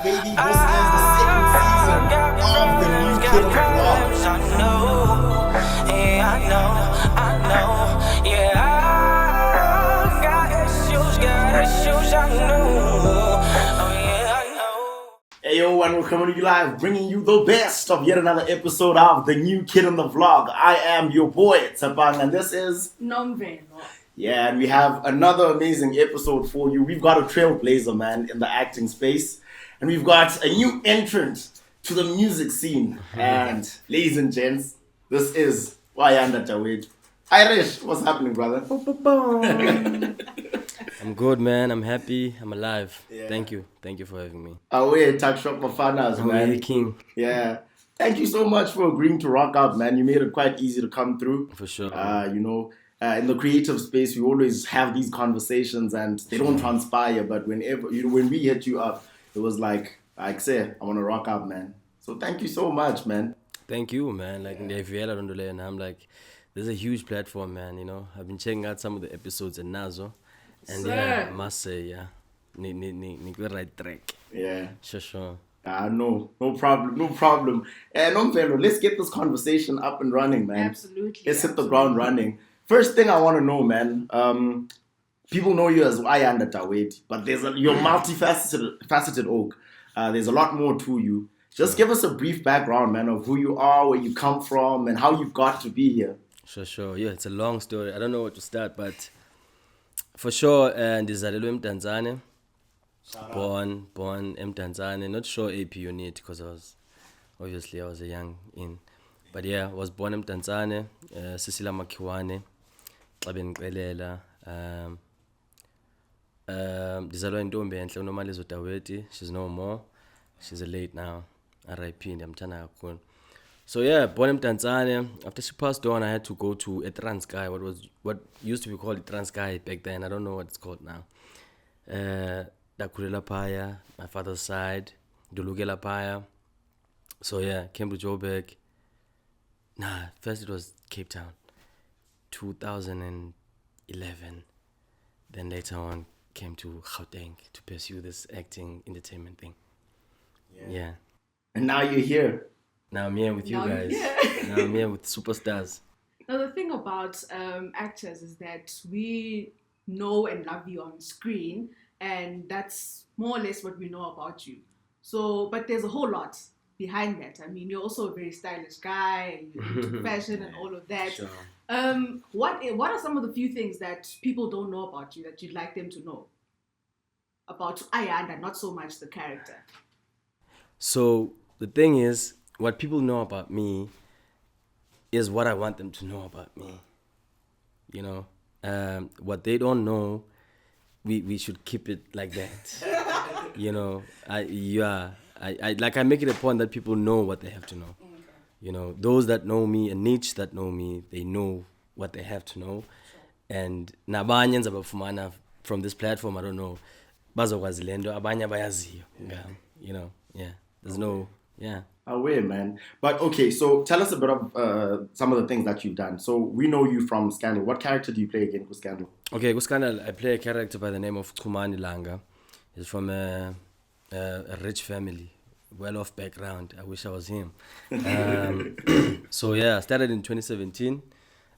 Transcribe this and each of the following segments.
Baby, this is the second season of the new kid on the block. I know, yeah, I know, yeah, I got issues, I know, oh yeah, I know. Hey yo, and we're coming to you live, bringing you the best of yet another episode of the new kid on the vlog. I am your boy TSEPANG, and this is NOMVELO. yeah, and we have another amazing episode for you. We've got a trailblazer, man, in the acting space, and we've got a new entrant to the music scene. And ladies and gents, this is Ayanda Daweti. Irish, what's happening, brother? I'm good, man. I'm happy. I'm alive. Yeah. Thank you for having me. Away, Tuckshop Bafanaz, man. the king. Yeah. Thank you so much for agreeing to rock out, man. You made it quite easy to come through. For sure. In the creative space, we always have these conversations and they don't transpire. But whenever, when we hit you up, it was like say, I want to rock out, man. So thank you so much, man. Thank you, man. Like, and I'm like, there's a huge platform, man. You know, I've been checking out some of the episodes in Nazo, and yeah, I must say, yeah, ni right track. Yeah. Sure. No problem. NOMVELO, let's get this conversation up and running, man. Absolutely. Let's hit the ground running. First thing I want to know, man, people know you as Ayanda Daweti, but you're multifaceted oak. There's a lot more to you. Just give us a brief background, man, of who you are, where you come from, and how you got to be here. Sure. Yeah, it's a long story. I don't know where to start, but for sure, ndizalelwe eMtanzania. Born in Tanzania. Not sure AP unit because I was a young in. But yeah, I was born in Tanzania. Sisila Makiwane. Xabengiqelela. Ndizalwa intombi enhle uNomalizo Daweti. She's no more. She's a late now. RIP ndiyamthanda kakhulu. So yeah, born in Tanzania. After she passed on, I had to go to a Transkei, what used to be called a Transkei back then. I don't know what it's called now. Dakulela Paya, my father's side, Dulugela Paya. So yeah, came to Joburg. First it was Cape Town, 2011. Then later on came to Gauteng to pursue this acting entertainment thing. Yeah. And now you're here. Now I'm here with you Now you're guys. here. Now I'm here with superstars. Now, the thing about actors is that we know and love you on screen, and that's more or less what we know about you. So, but there's a whole lot behind that. I mean, you're also a very stylish guy, and you're into fashion and all of that. Sure. What are some of the few things that people don't know about you that you'd like them to know about Ayanda, not so much the character? So the thing is, what people know about me is what I want them to know about me. You know, what they don't know, we should keep it like that. You know, I make it a point that people know what they have to know. You know, those that know me, a niche that know me, they know what they have to know. And nabanye nzabafumana from this platform, I don't know, bazokwazi lento abanye bayaziyo. You know, yeah. There's no, yeah. Away, man. But okay, so tell us a bit of some of the things that you've done. So we know you from Scandal. What character do you play again with Scandal? Okay, with Scandal, I play a character by the name of Kumani Langa. He's from a rich family, well-off background. I wish I was him. So yeah, I started in 2017.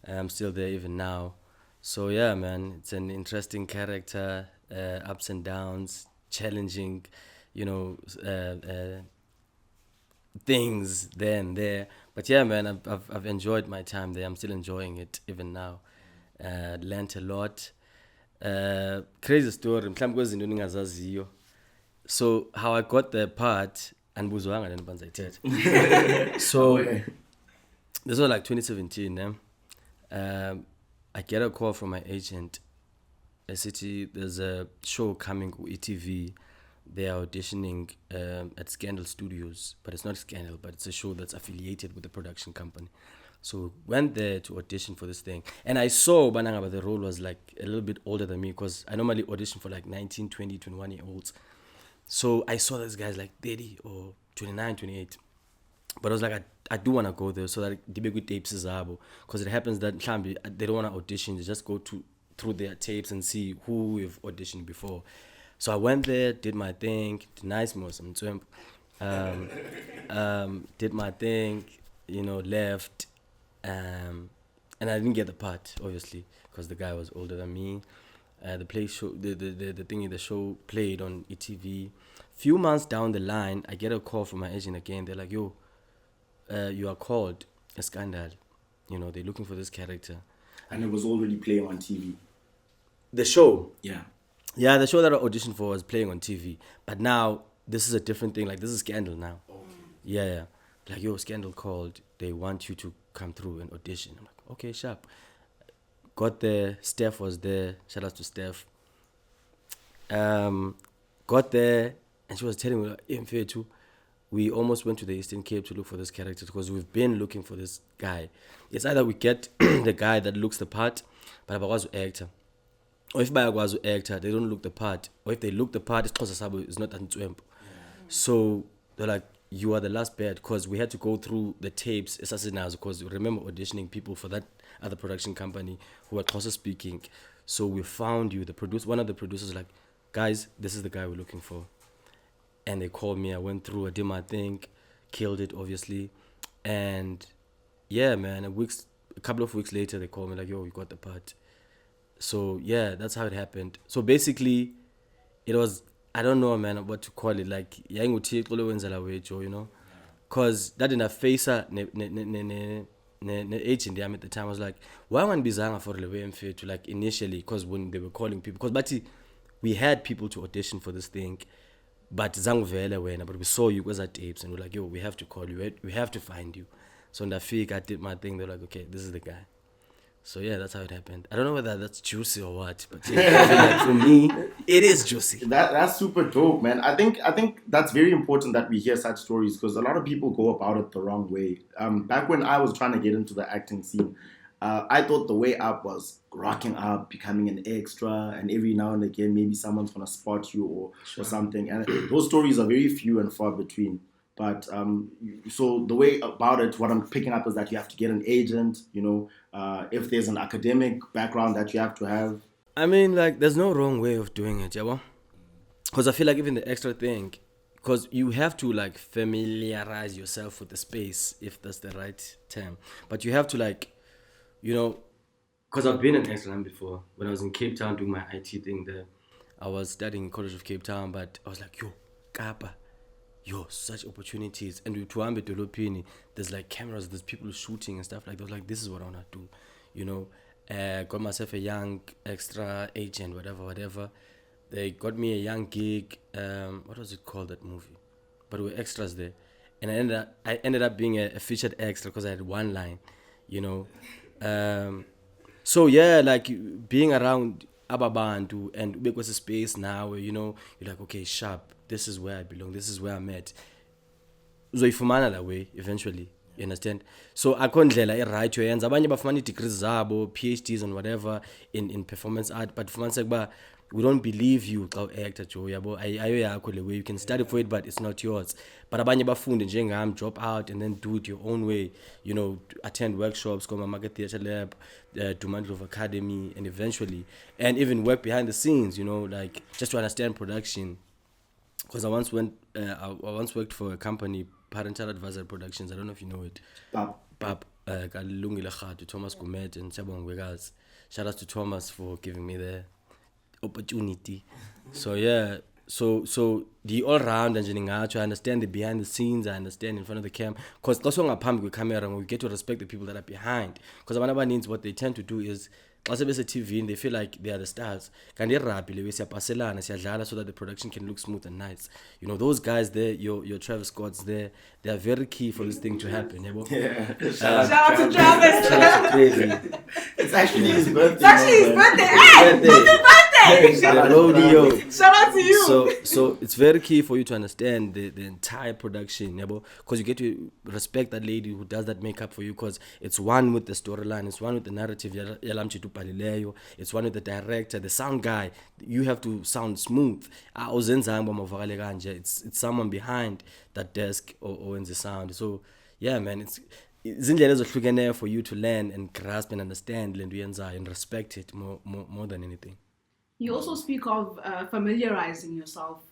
I'm still there even now. So yeah, man, it's an interesting character, ups and downs, challenging, you know, things there and there. But yeah, man, I've enjoyed my time there. I'm still enjoying it even now. Learned a lot. Crazy story. Mhlambe kwezinto ningazaziyo. So how I got the part andibuzwanga le nto banzayithetha. So this was like 2017, I get a call from my agent. There's a show coming with ETV. They are auditioning at Scandal Studios, but it's not Scandal, but it's a show that's affiliated with the production company. So went there to audition for this thing. And I saw Bananga, but the role was like a little bit older than me because I normally audition for like 19, 20, 21-year-olds. So I saw this guy's like 30 or 29, 28. But I was like, I do want to go there so that the big tapes is able. Because it happens that they don't want to audition, they just go through their tapes and see who we've auditioned before. So I went there, did my thing, nice Muslim, did my thing, left, and I didn't get the part, obviously, because the guy was older than me. The show played on ETV. Few months down the line, I get a call from my agent again. They're like, yo, you are called a scandal. They're looking for this character. And it was already playing on TV. The show? Yeah. Yeah, the show that I auditioned for was playing on TV. But now, this is a different thing. Like, this is Scandal now. Okay. Yeah. Like, yo, Scandal called. They want you to come through and audition. I'm like, okay, sharp. Got there. Steph was there. Shout out to Steph. Got there. And she was telling me, EmTee too. We almost went to the Eastern Cape to look for this character because we've been looking for this guy. It's either we get the guy that looks the part, but abakwazi actor. Or if bayakwazi actor, they don't look the part. Or if they look the part, it's not Ntwempu. So they're like, you are the last bet, because we had to go through the tapes, Assassinaz, because remember auditioning people for that other production company who were Xhosa speaking. So we found you. One of the producers was like, guys, this is the guy we're looking for. And they called me. I went through, I did my thing, killed it, obviously. And yeah, man, a couple of weeks later, they called me like, yo, you got the part. So yeah, that's how it happened. So basically, it was, I don't know, man, what to call it. Like, because that in a face, ne agent at the time, I was like, why won't be zanga for the to, like, initially, because when they were calling people, because we had people to audition for this thing, but but we saw you as at tapes, and we're like, yo, we have to call you, we have to find you. So in the fake, I did my thing. They're like, okay, this is the guy. So yeah, that's how it happened. I don't know whether that's juicy or what, but yeah, like, for me, it is juicy. That's super dope, man. I think that's very important that we hear such stories, because a lot of people go about it the wrong way. Back when I was trying to get into the acting scene, I thought the way up was rocking up, becoming an extra, and every now and again maybe someone's gonna spot you or something. And those stories are very few and far between. But so the way about it, what I'm picking up is that you have to get an agent, if there's an academic background that you have to have. I mean, like, there's no wrong way of doing it, yeah. Because I feel like even the extra thing, because you have to, like, familiarize yourself with the space, if that's the right term. But you have to, like, because I've been an extra before. When I was in Cape Town doing my IT thing there, I was studying in College of Cape Town, but I was like, yo, Kapa. Yo, such opportunities. And to Ambe Dolopini, there's like cameras, there's people shooting and stuff like that. Like, this is what I want to do, got myself a young extra agent, whatever. They got me a young gig. What was it called, that movie? But we were extras there. And I ended up being a featured extra because I had one line, So yeah, like, being around Ababantu and because a space now where, you're like, okay, sharp. This is where I belong. This is where I'm at. Uzoyifumana that way eventually. You understand? So akho ndlela right yoyenza abanye bafumana degrees zabo, PhDs and whatever in performance art, but fumaniseka ba we don't believe you xa actor Joe yabo ayo yakho le way, you can study for it but it's not yours. But abanye bafunde njengami, drop out and then do it your own way, attend workshops, go Market Theatre Lab, do Mangrove Academy, and eventually and even work behind the scenes, like just to understand production. Because I once worked for a company, Parental Advisory Productions. I don't know if you know it. Pap, Thomas Gumet and Chabong Vegas. Shout out to Thomas for giving me the opportunity. So yeah, so the all round engineering, I understand the behind the scenes, I understand in front of the cam. Because that's when I pump with camera, and we get to respect the people that are behind. Because Amanaba needs, what they tend to do is, as a TV, and they feel like they are the stars. Can they rap so that the production can look smooth and nice? Those guys there, your Travis Scott's there, they are very key for this thing to happen. Yeah. Shout out to Travis. Crazy. It's actually his birthday. It's actually his birthday. Hey, Shout out Shout out to you. So it's very key for you to understand the entire production, because you get to respect that lady who does that makeup for you, because it's one with the storyline, it's one with the narrative, it's one with the director, the sound guy. You have to sound smooth. It's someone behind that desk or in the sound. So yeah, man, it's zindlela for you to learn and grasp and understand and respect it more than anything. You also speak of familiarizing yourself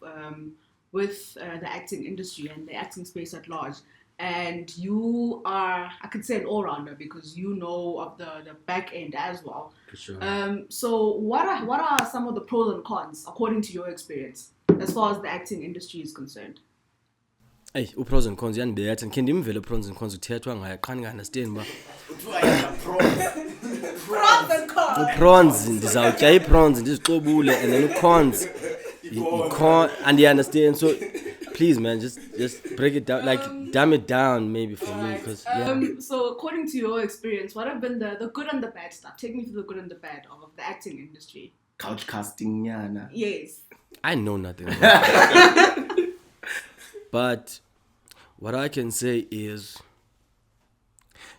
with the acting industry and the acting space at large. And you are, I could say, an all-rounder because you know of the back end as well. For sure. So what are some of the pros and cons according to your experience as far as the acting industry is concerned? Hey, pros and cons yanibetha ngikhe ndimvele pros and cons kuthethwa ngayo qha ndinga-understand uba Pros and cons. prawns ndizawutya ii-prawns ndizixobule and then cons and you understand. So please man, just break it down, like dumb it down maybe for me, because So according to your experience, what have been the good and the bad stuff? Take me through the good and the bad of the acting industry. Couch casting, nyana. Yes. I know nothing about that. But what I can say is,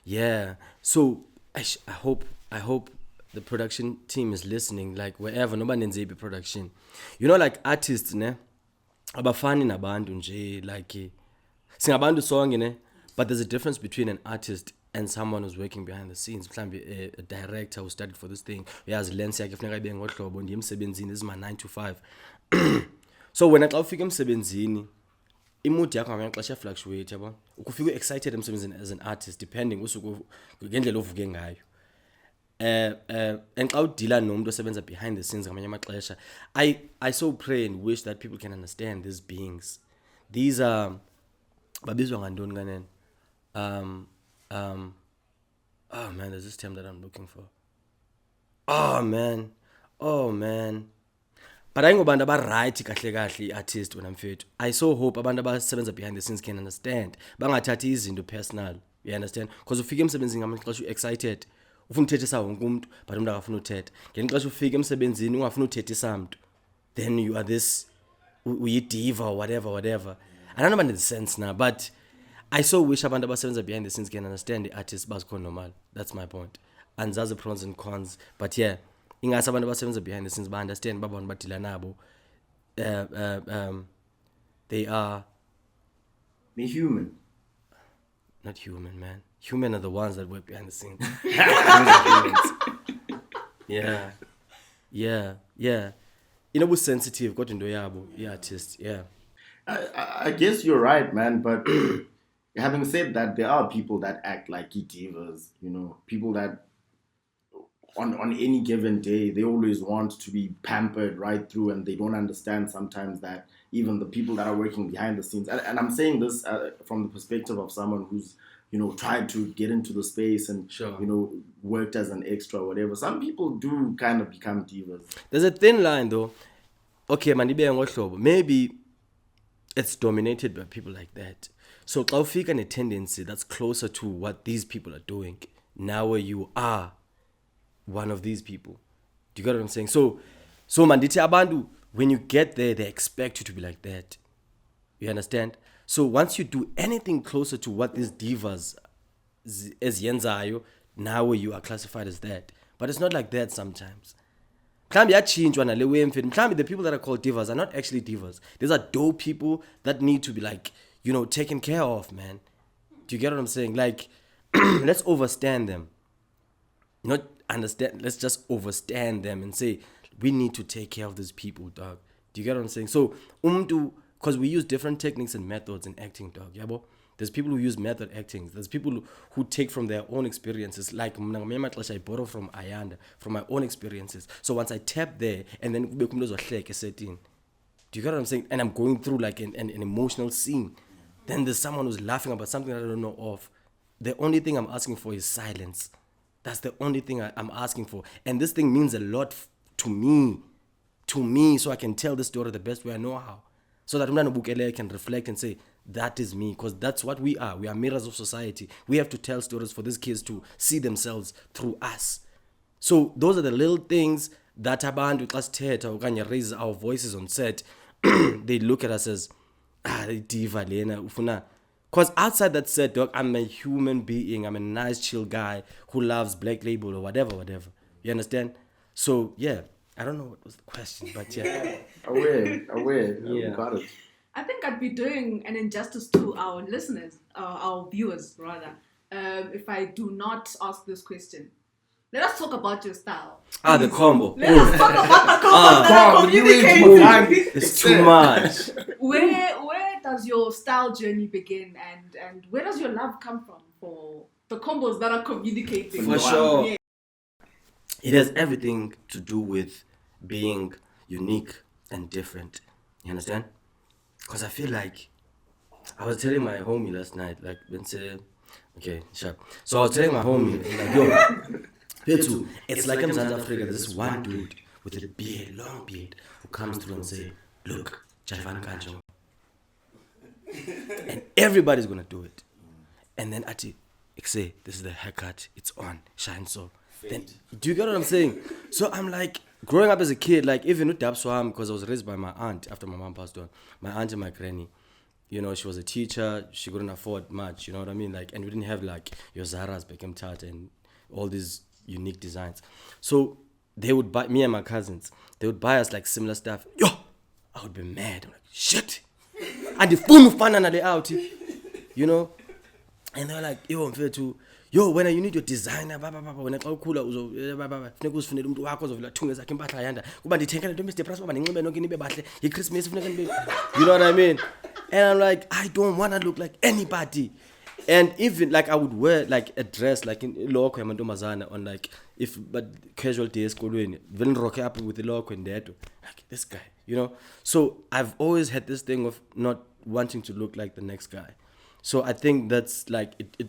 yeah. So I hope the production team is listening. Like wherever, nobody needs production. You know, like artists, ne? Abafani nabantu nje, like singabantu sonke, ne? But there's a difference between an artist and someone who's working behind the scenes. Mhlawumbe a director who studied for this thing. Uyazi lens yakhe kufuneka ibe ngohlobo ndiye emsebenzini. This is my 9 to 5. So when xa ufika emsebenzini, imood yakho ngamanye amaxesha fluctuate, yabo. Ukufika excited emsebenzini as an artist depending usuku ngendlela ovuke ngayo. And xa udila nomuntu osebenza behind the scenes ngamanye amaxesha, I so pray and wish that people can understand these beings. These are babizwa ngantoni kanene? Oh man, there's this term that I'm looking for. Oh man. But ayingobantu abaright kahle kahle artist wena mfethu. I so hope abantu abasebenza behind the scenes can understand. Bangathathi izinto personal. You understand? Because ufika emsebenzini ngamaxesha excited, ufuna uthethisa wonke umuntu, but umuntu akafuna uthetha. Ngenxa ufika emsebenzini ungafuna uthethisa umuntu, then you are this uyi-diva or whatever. I don't know about the sense now, but I so wish abantu abasebenza behind the scenes can understand the artists bazikhona normal. That's my point. And there's the pros and cons. But yeah, ingase abantu abasebenza behind the scenes ba understand babona badila nabo. They are human. not human, man. Human are the ones that work behind the scenes. Yeah. You know what's sensitive, got into yabo, artist, yeah. I guess you're right, man, but having said that, there are people that act like divas, you know, people that on any given day, they always want to be pampered right through, and they don't understand sometimes that even the people that are working behind the scenes, and I'm saying this from the perspective of someone who's, you know, tried to get into the space and, Sure. you know, worked as an extra or whatever. Some people do kind of become divas. There's a thin line though. Okay, manibe ngohlobo. Maybe it's dominated by people like that. So xa ufika a tendency that's closer to what these people are doing, now where you are one of these people. Do you get what I'm saying? So mandithi abantu, when you get there, they expect you to be like that. You understand? So once you do anything closer to what these divas as yenzayo, now you are classified as that. But it's not like that sometimes. The people that are called divas are not actually divas. These are dope people that need to be, like, you know, taken care of, man. Do you get what I'm saying? Like, let's overstand them. Not understand, let's just overstand them and say, we need to take care of these people, dog. Do you get what I'm saying? So, because we use different techniques and methods in acting, dog. Yabo? There's people who use method acting. There's people who take from their own experiences. Like, I borrow from Ayanda, from my own experiences. So once I tap there, and then do you get what I'm saying? And I'm going through like an emotional scene. Then there's someone who's laughing about something that I don't know of. The only thing I'm asking for is silence. That's the only thing I'm asking for. And this thing means a lot to me, so I can tell this story the best way I know how. So that Umnano Bukele can reflect and say, that is me, because that's what we are. We are mirrors of society. We have to tell stories for these kids to see themselves through us. So those are the little things that abantu xa sithetha okanye raise our voices on set. They look at us as, diva lena, ufuna. Because outside that set, dog, I'm a human being. I'm a nice, chill guy who loves Black Label or whatever. You understand? So, yeah. I don't know what was the question, but yeah. Aware. Yeah. Got it. I think I'd be doing an injustice to our listeners, our viewers rather, if I do not ask this question. Let us talk about your style. The combo. Let us talk about the combo that are you ain't communicating. It's too much. Where does your style journey begin, and where does your love come from for the combos that are communicating? For sure. Yeah. It has everything to do with being unique and different. You understand? Because I feel like I was telling my homie last night, like, okay, sharp. So I was telling my homie, like, yo, Petu, it's like in South Africa, there's this one dude with a beard, long beard, who comes through and say, look, Javan Kanjo. And everybody's gonna do it. And then Ati, say, this is the haircut, it's on, shine so. Then, do you get what I'm saying? So I'm like, growing up as a kid, like even with Dabswam, because I was raised by my aunt after my mom passed on, my aunt and my granny, you know, she was a teacher, she couldn't afford much, you know what I mean? Like, and we didn't have like your Zara's, Beckham Tart, and all these unique designs. So they would buy, me and my cousins, they would buy us like similar stuff. Yo, I would be mad. I'm like, shit. And the phone finally out, you know? And they're like, yo, Mfethu, yo, when you need your designer, when I call cooler, funeka umuntu wakho ozovela thunga zakhe impahla Ayanda kuba ndithengela into Mr Price baba ndinxibe nonke nibe bahle yiChristmas funeka nibe, you know what I mean? And I'm like, I don't want to look like anybody. And even like I would wear like a dress like in lokho yamantombazana on like but casual days esikolweni vele rock up with the lokho and that, like this guy, you know? So I've always had this thing of not wanting to look like the next guy. So I think that's like it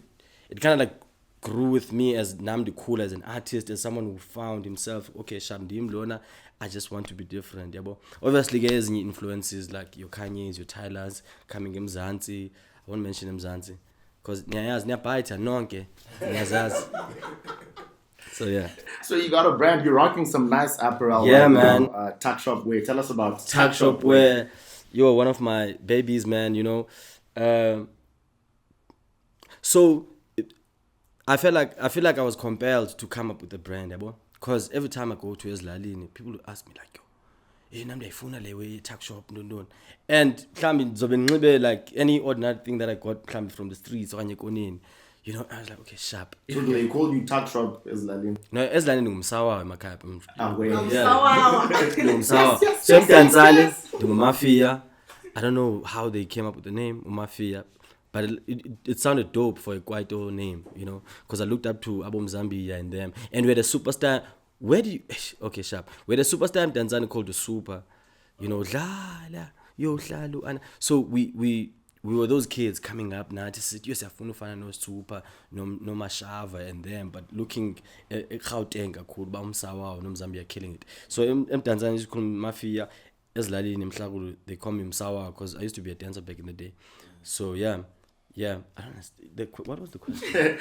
kind of like grew with me as Namdi Cool, as an artist, as someone who found himself, okay, Shamdim Lona, I just want to be different. Yeah, obviously there's any influences like your Kanye's, your Tyler's, coming Mzansi. I won't mention Mzansi because Nyayaz Nyapaita Nonke Nyazaz. So yeah. So you got a brand, you're rocking some nice apparel. Yeah, right man. Now. Tuckshop Wear. Tell us about Tuckshop Wear. You're one of my babies, man, you know. So I feel like I was compelled to come up with a brand, because every time I go to Eslalini, people ask me like, yo, namda ifuna lewe Tuckshop, no. And like any ordinary thing that I got from the streets or you know, I was like, okay, sharp. So do they call you Tuckshop Eslalini? No, Eslalini ngumsawa emakhaya. Ngumsawa. So emdantsane, mafia. I don't know how they came up with the name Mafia. But it sounded dope for a quite old name, you know, because I looked up to Abom Zambia and them. And we're the superstar. Okay, sharp. We're the superstar in Tanzania called the Super. You know, yo, and so we were those kids coming up now to say, yes, no Super, no Mashava and them, but looking at Gauteng, called Bamsawa, no Zambia killing it. So in Tanzania, it's called Mafia. They call me Msawa because I used to be a dancer back in the day. So yeah, I don't know. What was the question?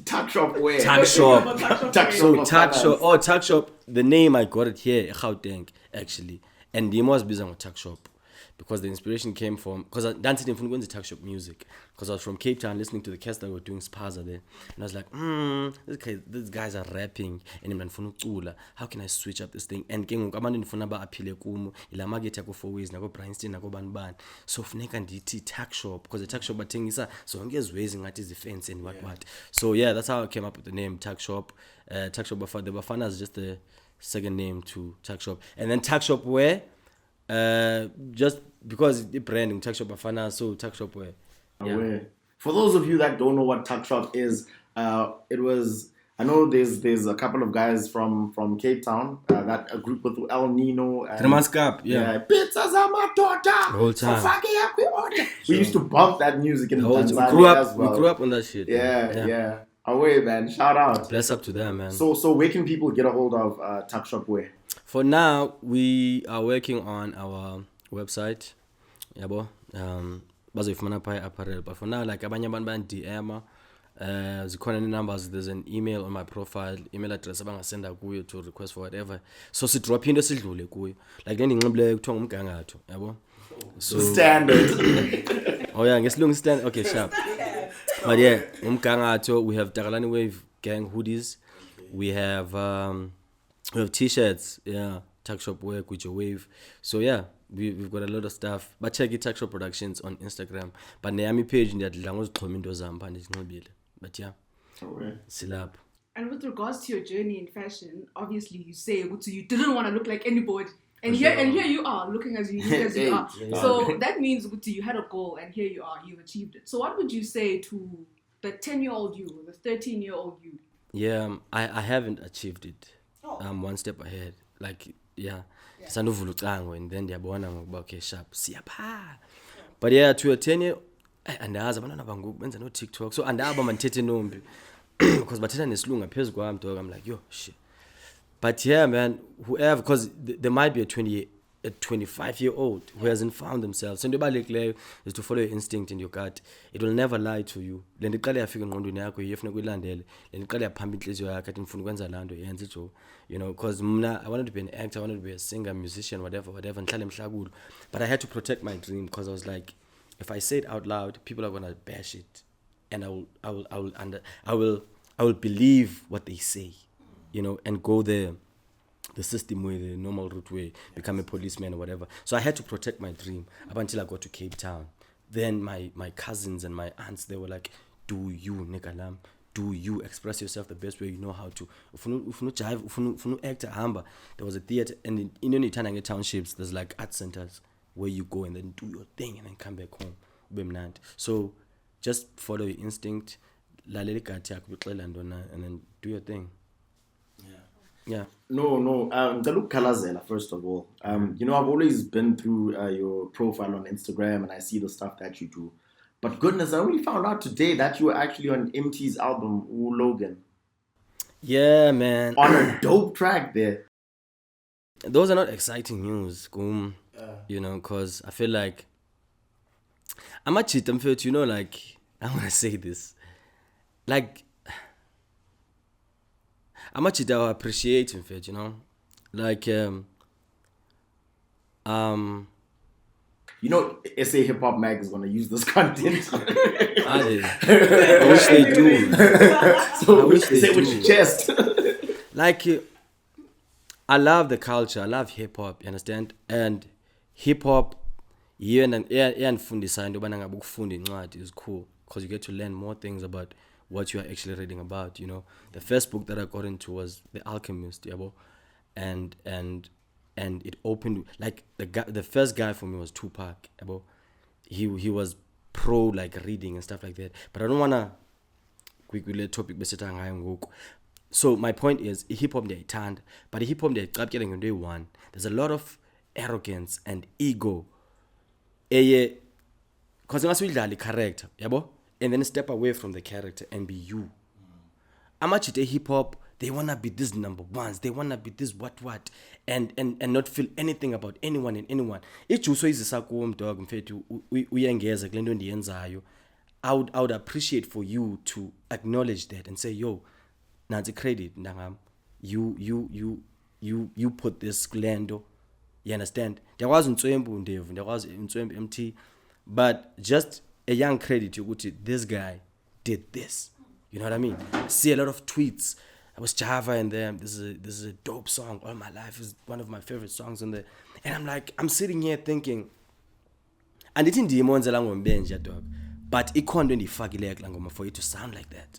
Tuckshop Wear. Tuckshop. Tuckshop. Tuckshop. The name I got it here, Gauteng, actually, and the was busy on Tuckshop because the inspiration came from because I danced in front of the Tuckshop music because I was from Cape Town listening to the cats that were doing spaza there, and I was like, these guys are rapping and I'm how can I switch up this thing? And kengu abantu ndifuna ba aphile kumo ila market yako for ways nako Bryanston nako banban, so funeka ndithi Tuckshop because the Tuckshop bathengisa zonke ezwezi ngathi izifence and what. So yeah, that's how I came up with the name Tuckshop. Tuckshop Bafanaz is just the second name to Tuckshop, and then Tuckshop Wear. Just because the branding Tuckshop Bafanaz, so Tuckshop Wear. Yeah. For those of you that don't know what Tuckshop is, I know there's a couple of guys from Cape Town that a group with El Nino and Pizzas Amatota. The whole time. We used to bump that music in Tanzania as well. We grew up on that shit. Yeah. Away, man. Shout out. Bless up to them, man. So where can people get a hold of Tuckshop Wear? For now, we are working on our website. Yabo. Bazoifumana pai apparel. But for now, like abanye abantu DM, zikhona any numbers, there's an email on my profile, email address abangasenda kuyo to request for whatever. So si drop into sidlule kuyo. Like then ngixibule kuthiwa ngumgangatho, yabo. So standard. Oh yeah, ngesilungu standard. Okay, sharp. But yeah, umgangatho, we have Takalani Wave gang hoodies. We have t-shirts, Tuckshop Wear, with your wave. So yeah, we've got a lot of stuff. But check it, Tuckshop Productions on Instagram. But Naomi page in that language into zamba. But yeah, silap. And with regards to your journey in fashion, obviously you say you didn't want to look like anybody. And here you are, looking as unique as you are. So that means you had a goal, and here you are, you've achieved it. So what would you say to the 10-year-old you, the 13-year-old you? Yeah, I haven't achieved it. I'm one step ahead. Like, sanuvula ucango, and then ndiyabona ngokuba okay sharp siyapha. But yeah, to a 10-year, andazi abantwana bangoku benza no TikTok. So andaba mandithethe nombi because bathetha nesilungu phezulu kwami, dog. I'm like, yo, shit. But yeah, man, whoever, because there might be a 25-year-old who hasn't found themselves. So into ebalulekileyo is to follow your instinct and your gut. It will never lie to you. Le nto iqale yafika engqondweni yakho yiyo efuneka uyilandele. Le nto iqale yaphamba inhliziyo yakho athi ngifuna ukwenza laa nto yenze jo. You know, because I wanted to be an actor, I wanted to be a singer, musician, whatever. Ngihlale emhlakulo. But I had to protect my dream because I was like, if I say it out loud, people are gonna bash it, and I will believe what they say. You know, and go the system way, the normal route way, become a policeman or whatever. So I had to protect my dream up until I got to Cape Town. Then my cousins and my aunts, they were like, do you, Nekalam, do you express yourself the best way you know how to. If you act hamba, there was a theater, and in Itanange townships, there's like art centers where you go and then do your thing and then come back home. So just follow your instinct, and then do your thing. Yeah. No. Galuk Kalazela, first of all. You know, I've always been through your profile on Instagram, and I see the stuff that you do. But goodness, I only found out today that you were actually on EmTee's album, Ooh Logan. Yeah, man. On a dope track there. Those are not exciting news, you know, because I feel like I'm a cheat. You know, like, I want to say this. Like, I'm actually I appreciate him, you know, like you know, SA Hip Hop Mag is gonna use this content. I wish they do. So I wish they say with your chest. Like, I love the culture. I love hip hop. You understand? And hip hop, is cool because you get to learn more things about what you are actually reading about, you know. The first book that I got into was The Alchemist, and it opened, like, the first guy for me was Tupac, he was pro, like, reading and stuff like that. But I don't wanna quickly let topic besetanga. So my point is, hip hop they turned, but hip hop they getting on day one. There's a lot of arrogance and ego. Because unless we the character, and then step away from the character and be you. Amachite hip hop, they wanna be these number ones, they wanna be this what, and not feel anything about anyone and anyone. Ichuso is a dog mfethu uyengeza kule nto ndiyenzayo. I would appreciate for you to acknowledge that and say, yo, nansi credit ndangam. You put this glando. You understand? There was Ntswembu Ndevu, there was Ntswembu EmTee, but just a young credit to this guy did this. You know what I mean? I see a lot of tweets. I was Java and them. This is a dope song. All My Life is one of my favorite songs on there. And I'm like, I'm sitting here thinking, and it in demons along benja dog, but it can't do any for it to sound like that.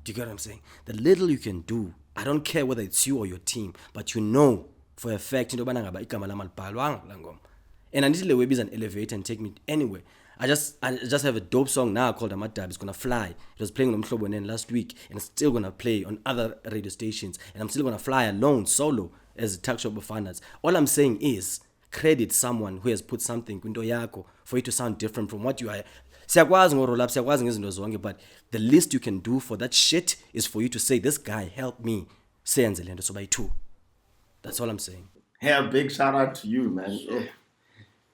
Do you get what I'm saying? The little you can do, I don't care whether it's you or your team, but you know for a fact, and I need to let web is an elevator and take me anywhere. I just have a dope song now called AMADABI. It's gonna fly. It was playing on Mhlobo last week, and it's still gonna play on other radio stations. And I'm still gonna fly alone, solo, as a Tuckshop Bafanaz. All I'm saying is credit someone who has put something into yako for it to sound different from what you are. But the least you can do for that shit is for you to say, this guy helped me. That's all I'm saying. Yeah, big shout out to you, man.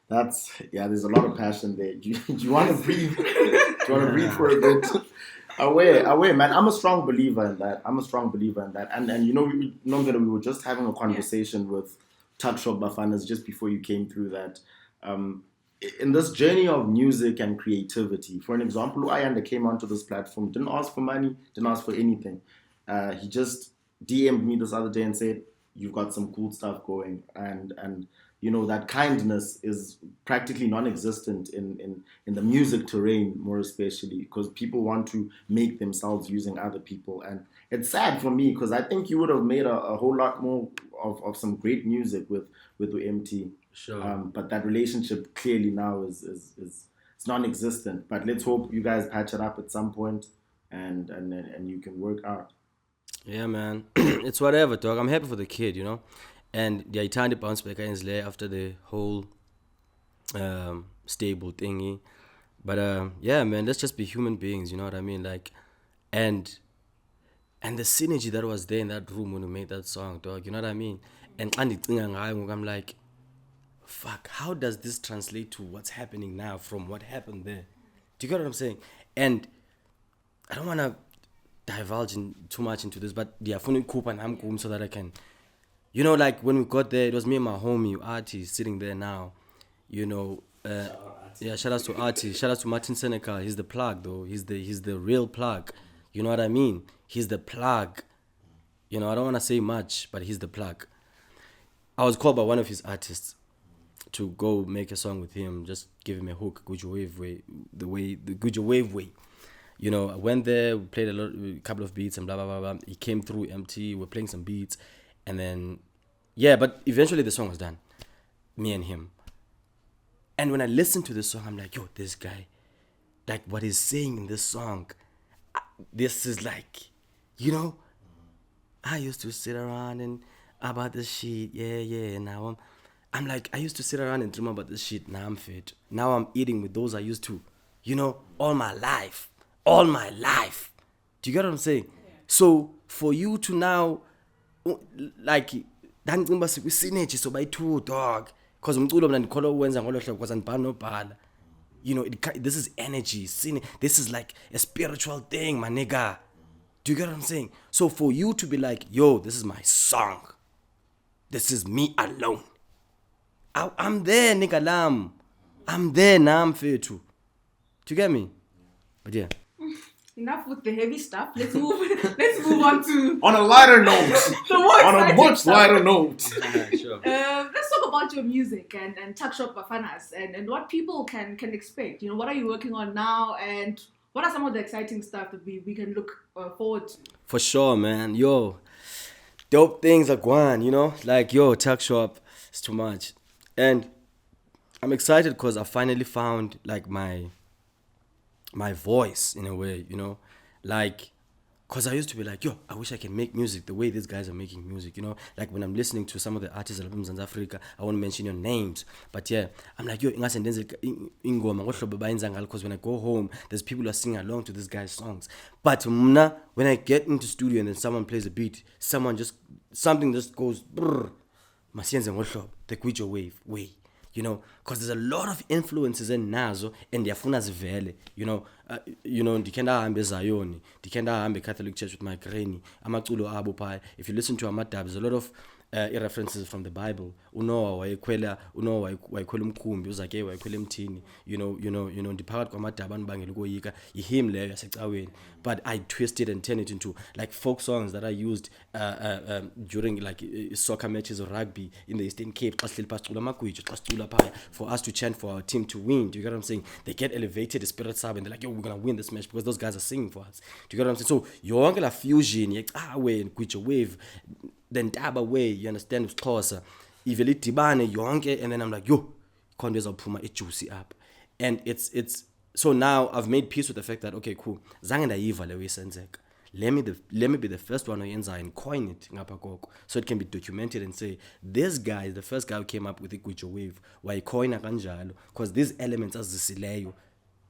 There's a lot of passion there. Do you want to breathe? Do you want to breathe for a bit? Away, man. I'm a strong believer in that. And you know, we were just having a conversation with Tuckshop Bafanaz just before you came through that. In this journey of music and creativity, for an example, Ayanda came onto this platform, didn't ask for money, didn't ask for anything. He just DM'd me this other day and said, you've got some cool stuff going, and you know, that kindness is practically non-existent in the music terrain, more especially because people want to make themselves using other people. And it's sad for me because I think you would have made a whole lot more of some great music with EmTee. Sure. But that relationship clearly now is it's non-existent. But let's hope you guys patch it up at some point and you can work out. Yeah, man. It's whatever, dog. I'm happy for the kid, you know. And the Ayanda bounce back is there after the whole stable thingy. But yeah, man, let's just be human beings, you know what I mean? Like, and the synergy that was there in that room when we made that song, dog, you know what I mean? And I'm like, fuck, how does this translate to what's happening now from what happened there? Do you get what I'm saying? And I don't want to divulge too much into this, but yeah, so that I can, you know, like when we got there, it was me and my homie Artie sitting there now, you know. Yeah, shout out to Artie, shout out to Martin Seneca. He's the plug though. He's the real plug. You know what I mean? He's the plug. You know, I don't want to say much, but he's the plug. I was called by one of his artists to go make a song with him, just give him a hook, Gujo Wave way, the Gujo Wave way. You know, I went there, we played a couple of beats and blah, blah, blah, blah. He came through EmTee, we're playing some beats. And then, yeah, but eventually the song was done. Me and him. And when I listened to this song, I'm like, yo, this guy, like what he's saying in this song, this is like, you know, I used to sit around and about this shit, yeah, now I'm like, I used to sit around and dream about this shit, now I'm fit. Now I'm eating with those I used to, you know, all my life. Do you get what I'm saying? Yeah. So for you to now, like, synergy so by two, dog, because you know, this is energy, this is like a spiritual thing, my nigga. Do you get what I'm saying? So for you to be like, yo, this is my song, this is me alone, I'm there, nigga lam, I'm there now, I'm fair too. Do you get me? But yeah. Enough with the heavy stuff. Let's move on to on a lighter note. On a much lighter note. Sure. Let's talk about your music and Tuckshop Bafanaz and what people can expect. You know, what are you working on now, and what are some of the exciting stuff that we can look forward to? For sure, man. Yo, dope things are going. You know, like yo, Tuckshop is too much, and I'm excited because I finally found like my voice in a way, you know, like, because I used to be like, yo, I wish I can make music the way these guys are making music, you know, like when I'm listening to some of the artists in South Africa, I won't mention your names, but yeah, I'm like, yo, because when I go home, there's people who are singing along to this guy's songs, but when I get into studio and then someone plays a beat, something just goes, the Gujo Wave way. You know, because there's a lot of influences in Nazo and ndiyafuna zivele, you know, ndikenda ahambe eZion, ndikenda ahambe Catholic Church with my granny, amaculo abo phaya. If you listen to AMADABI, there's a lot of references from the Bible. Unowa wayekhwela umkhumbi, uzake wayekhwela emthini, you know, ndiphakathi kwaMadabi anibangela ukoyika, yihim leyo yasecaweni. But I twisted and turned it into like folk songs that I used during like soccer matches or rugby in the Eastern Cape, for us to chant for our team to win. Do you get what I'm saying? They get elevated, the spirit sub, and they're like, yo, we're gonna win this match because those guys are singing for us. Do you get what I'm saying? So your fusion, way and Gujo Wave, then Daba way, you understand, with Xhosa, ivele dibane yonke, and then I'm like, yo, konto ezawuphuma ejuicy up. And it's so now I've made peace with the fact that, okay, cool, zange ndayiva leyo isenzeka. Let me be the first one oyenza and coin it ngapha koko, so it can be documented and say, this guy is the first guy who came up with the Gujo Wave, wayicoina kanjalo, because these elements azisileyo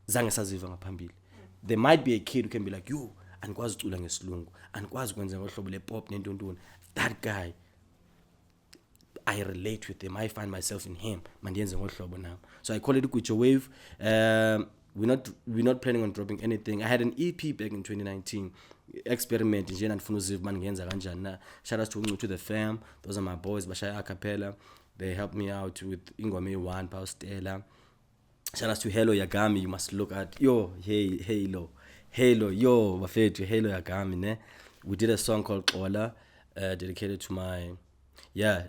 zange saziva ngaphambili. There might be a kid who can be like, yo, andikwazi ucula ngesilungu, andikwazi ukwenza ngohlobo lepop nentontoni. That guy, I relate with him. I find myself in him. Now. So I call it a Gujo Wave. We're not planning on dropping anything. I had an EP back in 2019. Experiment. Shout out to the fam. Those are my boys. Bashaya Acapella. They helped me out with Ingome One, Paustela. Shout out to Hello Yagami. You must look at Halo, yo, Bafetu, Hello Yagami. Ne? We did a song called Ola. Dedicated to a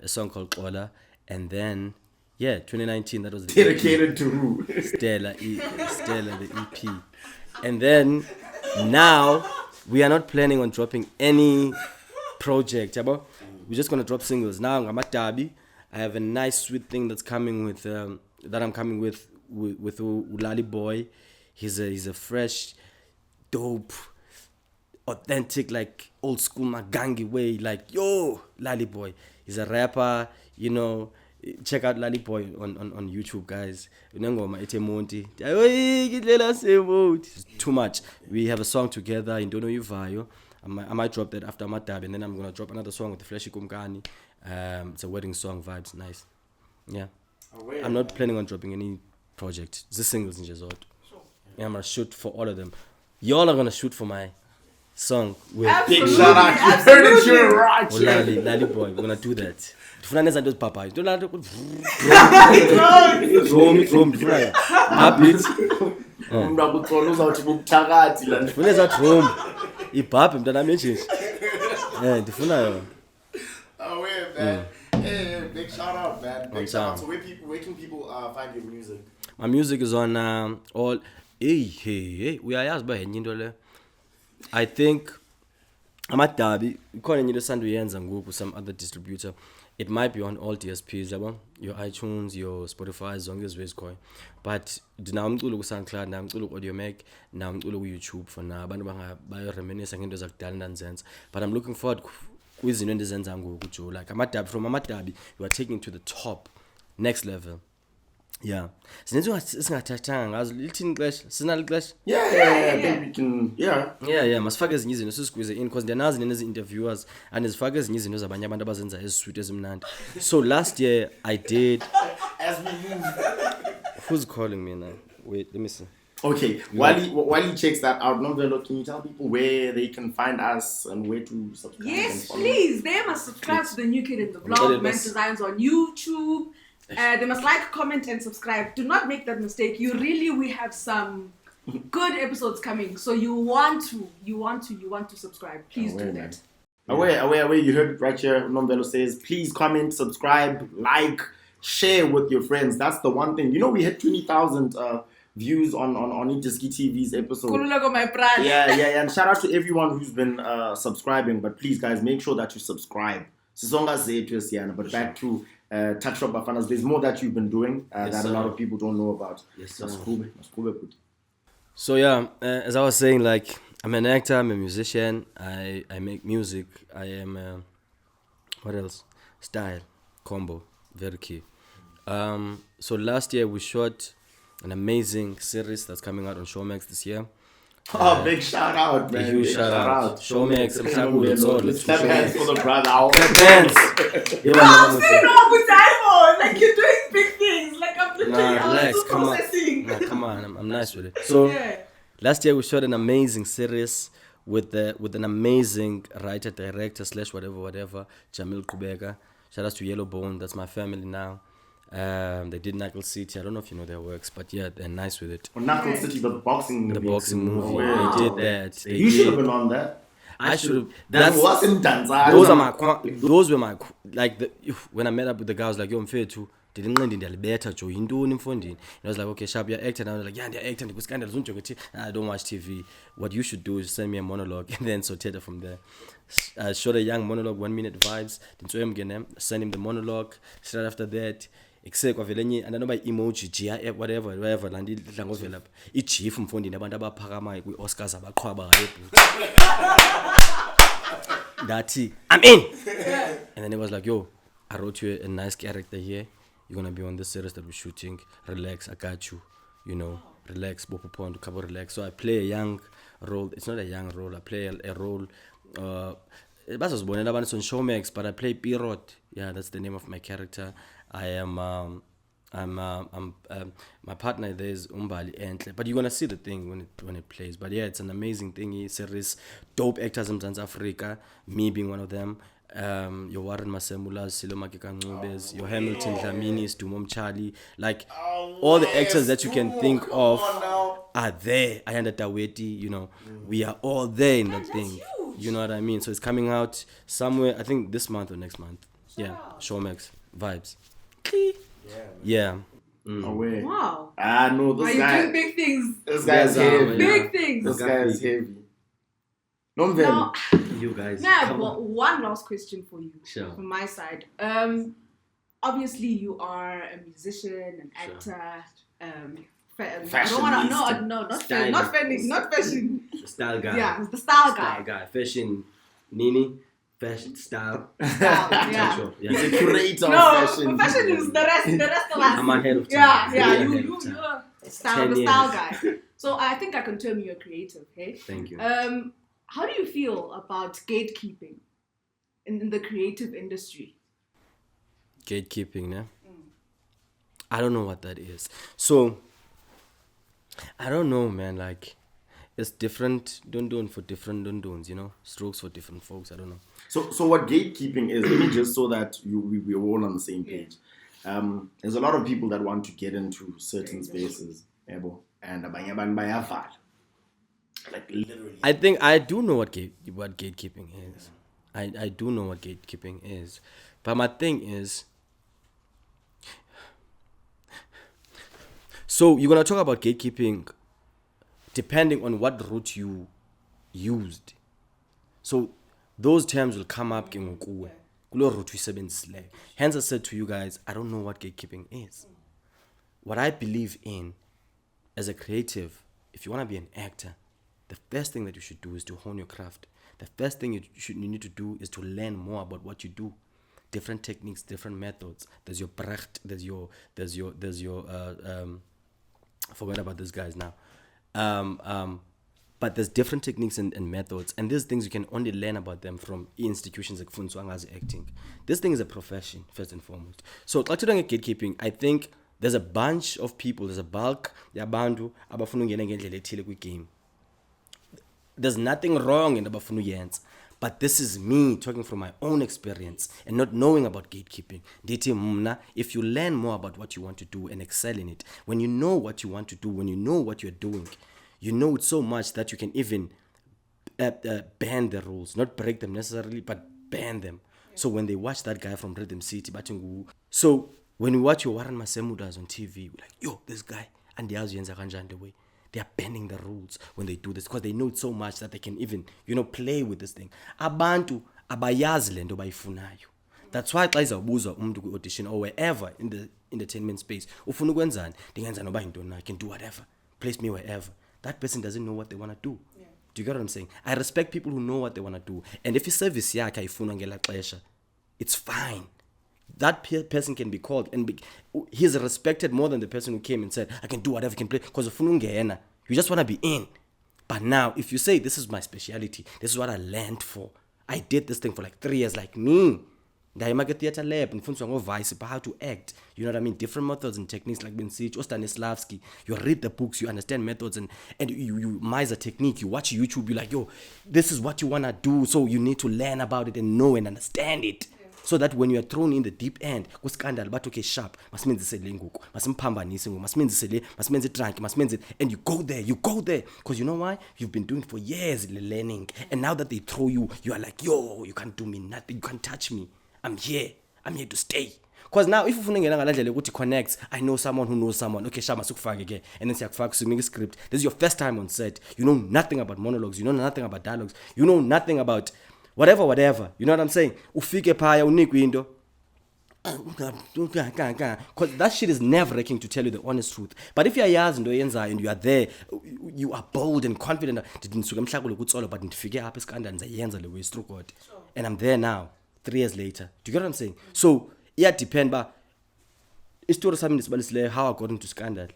song called Ola, and then Yeah, 2019. That was the Dedicated to who? Stella, Stella, the EP. And then now we are not planning on dropping any project. Yabo? We're just gonna drop singles. Now I'm AMADABI. I have a nice sweet thing that's coming with that I'm coming with Ulali Boy. He's a fresh, dope, authentic, like old school Magangi way. Like, yo, Lali Boy. He's a rapper, you know. Check out Lali Boy on YouTube, guys. It's too much. We have a song together in Dono Yuvayo. I might drop that after AMADABI, and then I'm gonna drop another song with the Flashy Kumkani. It's a wedding song, vibes, nice. Yeah. I'm not planning on dropping any project. It's just singles in Jazot. Yeah, I'm gonna shoot for all of them. Y'all are gonna shoot for my song with Big shout out. You heard it here right here. Lali Boy. We're gonna do that. Funanes and those papas. Don't let it. Funanes at home. Ipapa mntana menje. Ndifuna yona. Oh wait, man. Hey, big shout out, man. Big shout out. So where can people find your music? My music is on all. Hey, we are asked by into le. I think AMADABI. Ikhona into sanduyenza ngoku some other distributor. It might be on all DSPs, your iTunes, your Spotify, zonke ezizwe. But now umculo ku SoundCloud, now umculo ku AudioMac, now umculo ku YouTube for now. Abantu reminisce ngento zakudala nanzenza. But I'm looking forward kwizinto endizenza ngoku Joe. Like from AMADABI, you are taking to the top, next level. Yeah. Singathathanga ngazo lithini clash? Sinali clash? Yeah. I think we can. Yeah. Masifake ezinye izinto sisqueeze in because ndiyanazi nezi interviewers and zifake ezinye izinto zabanye abantu abazenza ezisweet ezimnandi. So last year I did. As we move. Who's calling me now? Wait, let me see. Okay, while he checks that out, NOMVELO, can you tell people where they can find us and where to subscribe? Yes, please. They must subscribe to the Newkid in the Vlog, Men Designs on YouTube. They must like, comment, and subscribe. Do not make that mistake. We have some good episodes coming. So you want to subscribe. Please do that. Away. You heard it right here. NOMVELO says, please comment, subscribe, like, share with your friends. That's the one thing. You know, we had 20,000 views on Itiski TV's episode. Yeah. And shout out to everyone who's been subscribing. But please, guys, make sure that you subscribe. But back to Tuckshop Bafanaz. There's more that you've been doing that a lot of people don't know about. Yes, that's cool. So yeah, as I was saying, like I'm an actor, I'm a musician. I make music. I am what else? Style combo, very key. So last year we shot an amazing series that's coming out on Showmax this year. Big shout out, man. Huge shout out. Showmax. Let's clap hands for the brother. Clap hands. Like you're doing big things. Like I'm literally relax. processing. Come on. I'm nice with it. So last year we shot an amazing series with an amazing writer, director / whatever, Jamil Kubeka. Shout out to Yellow Bone. That's my family now. They did Knuckle City. I don't know if you know their works, but yeah, they're nice with it. Knuckle City, the boxing movie. They did that. You should have been on that. I should have. Those were my when I met up with the guy, I was like, yo, I'm fair too. Didn't better Joe Hindu in funding. I was like, okay, sharp, you're acting. I was like, yeah, they're acting. I don't watch TV. What you should do is send me a monologue and then sorted it from there. I shot a young monologue, 1 minute vibes. Then send him the monologue. Straight after that, except and I know by emoji, GIF, whatever. Each chief from funding about Parama with Oscars about That's it. I'm in. And then it was like, yo, I wrote you a nice character here. You're gonna be on this series that we're shooting. Relax, I got you. You know, relax, Bopo Cabo relax. So I play a young role. It's not a young role. I play a role. It was born on Showmax, but I play Pirot. Yeah, that's the name of my character. I am. My partner there is Umbali Entle, but you're gonna see the thing when it plays. But yeah, it's an amazing thing. Series, dope actors in South Africa. Me being one of them. Your Warren Masemulas, Silomaki Kanubes, your Hamilton Dlaminis, Dumom Charlie, like all the actors that you can think of are there. Ayanda Daweti, you know, we are all there in that thing. Huge. You know what I mean? So it's coming out somewhere, I think this month or next month. Yeah, Showmax vibes. Yeah. Away. Wow. Ah, no, Are this you guy. doing big things? This guy is Yeah. heavy. Big things. This guy is heavy. NOMVELO. Now, You guys. now I have come on. one last question for you Sure. from my side. Obviously, you are a musician, an actor. I don't want to. No, not Style. not fashion. The style guy. Yeah, the style Style guy. guy. Fashion. Nini. Fashion. Style. Style, yeah. Sure. He's Yeah. a curator No, of fashion. fashion is the rest of us. I'm ahead of time. Yeah, Really you, ahead you, of time. you're the 10 style years. guy. So I think I can term you a creative, hey? Thank you. How do you feel about gatekeeping in the creative industry? Gatekeeping, yeah? I don't know what that is. So, I don't know, man. Like, it's different dundun for different dunduns, you know? Strokes for different folks. I don't know. So what gatekeeping is, let me just so that we're all on the same page. There's a lot of people that want to get into certain spaces, yabo, and abanye abantu bayavala. Like literally. I think I do know what gatekeeping is. I do know what gatekeeping is. But my thing is, so you're going to talk about gatekeeping depending on what route you used. So those terms will come up ke ngokuwe. Kulo route uyisebenzisile. Hence I said to you guys, I don't know what gatekeeping is. What I believe in as a creative, if you want to be an actor, the first thing that you should do is to hone your craft. The first thing you need to do is to learn more about what you do. Different techniques, different methods. There's your Brecht, there's your I forgot about these guys now. But there's different techniques and methods, and these things you can only learn about them from institutions like Funzwanga's acting. This thing is a profession, first and foremost. So, like doing gatekeeping, I think there's a bunch of people, there's a bulk, yabantu abafuna ungena ngendlela ethile kwi-game. There's nothing wrong in abafuna uyenza, but this is me talking from my own experience and not knowing about gatekeeping. Ndithi mna, if you learn more about what you want to do and excel in it, when you know what you want to do, when you know what you're doing, you know it so much that you can even bend the rules, not break them necessarily, but bend them. So when they watch that guy from Rhythm City, so when you watch your Warren Masemudas on TV, we're like, yo, this guy, and the way they are bending the rules when they do this because they know it so much that they can even, play with this thing. Abantu abayazi lento bayifunayo. That's why xa izawubuza umuntu kwi-audition or wherever in the entertainment space, ufuna ukwenzani, ndingenza noba yintoni, I can do whatever, place me wherever. That person doesn't know what they want to do. Yeah. Do you get what I'm saying? I respect people who know what they want to do. And if service yakhe ayifuna ngela xesha, it's fine. That person can be called and he's respected more than the person who came and said, I can do whatever, I can play. Because you just want to be in. But now, if you say, this is my speciality, this is what I learned for. I did this thing for like 3 years, like me. Ndayima theater lab and funzwa ngovice about how to act. You know what I mean? Different methods and techniques like Ben Sitch or Stanislavski. You read the books, you understand methods and you mize a technique. You watch YouTube, you're like, yo, this is what you want to do. So you need to learn about it and know and understand it. So that when you are thrown in the deep end, kuskandal but okay sharp, masimenzise lenguku, masimphambanise ngoku, masimenzise drunk, and you go there because you know why? You've been doing it for years learning, and now that they throw you, you are like, yo, you can't do me nothing, you can't touch me. I'm here to stay. Because now if ufuna ngena ngalandlela ukuthi connects, I know someone who knows someone. Okay, shama sikufake ke. And then siyakufaka kusumika script. This is your first time on set. You know nothing about monologues, you know nothing about dialogues, you know nothing about whatever. You know what I'm saying? Ufike phaya unikwe into. Because that shit is nerve-wracking, to tell you the honest truth. But if you are yazi into yenzayo and you are there, you are bold and confident. Ndisuka emhlakule kutsolo but ndifike apha esikanda ndizayenza le way stroke God. And I'm there now 3 years later. Do you get what I'm saying? So it depends, but istory sami nisibalisile how I got into Scandal.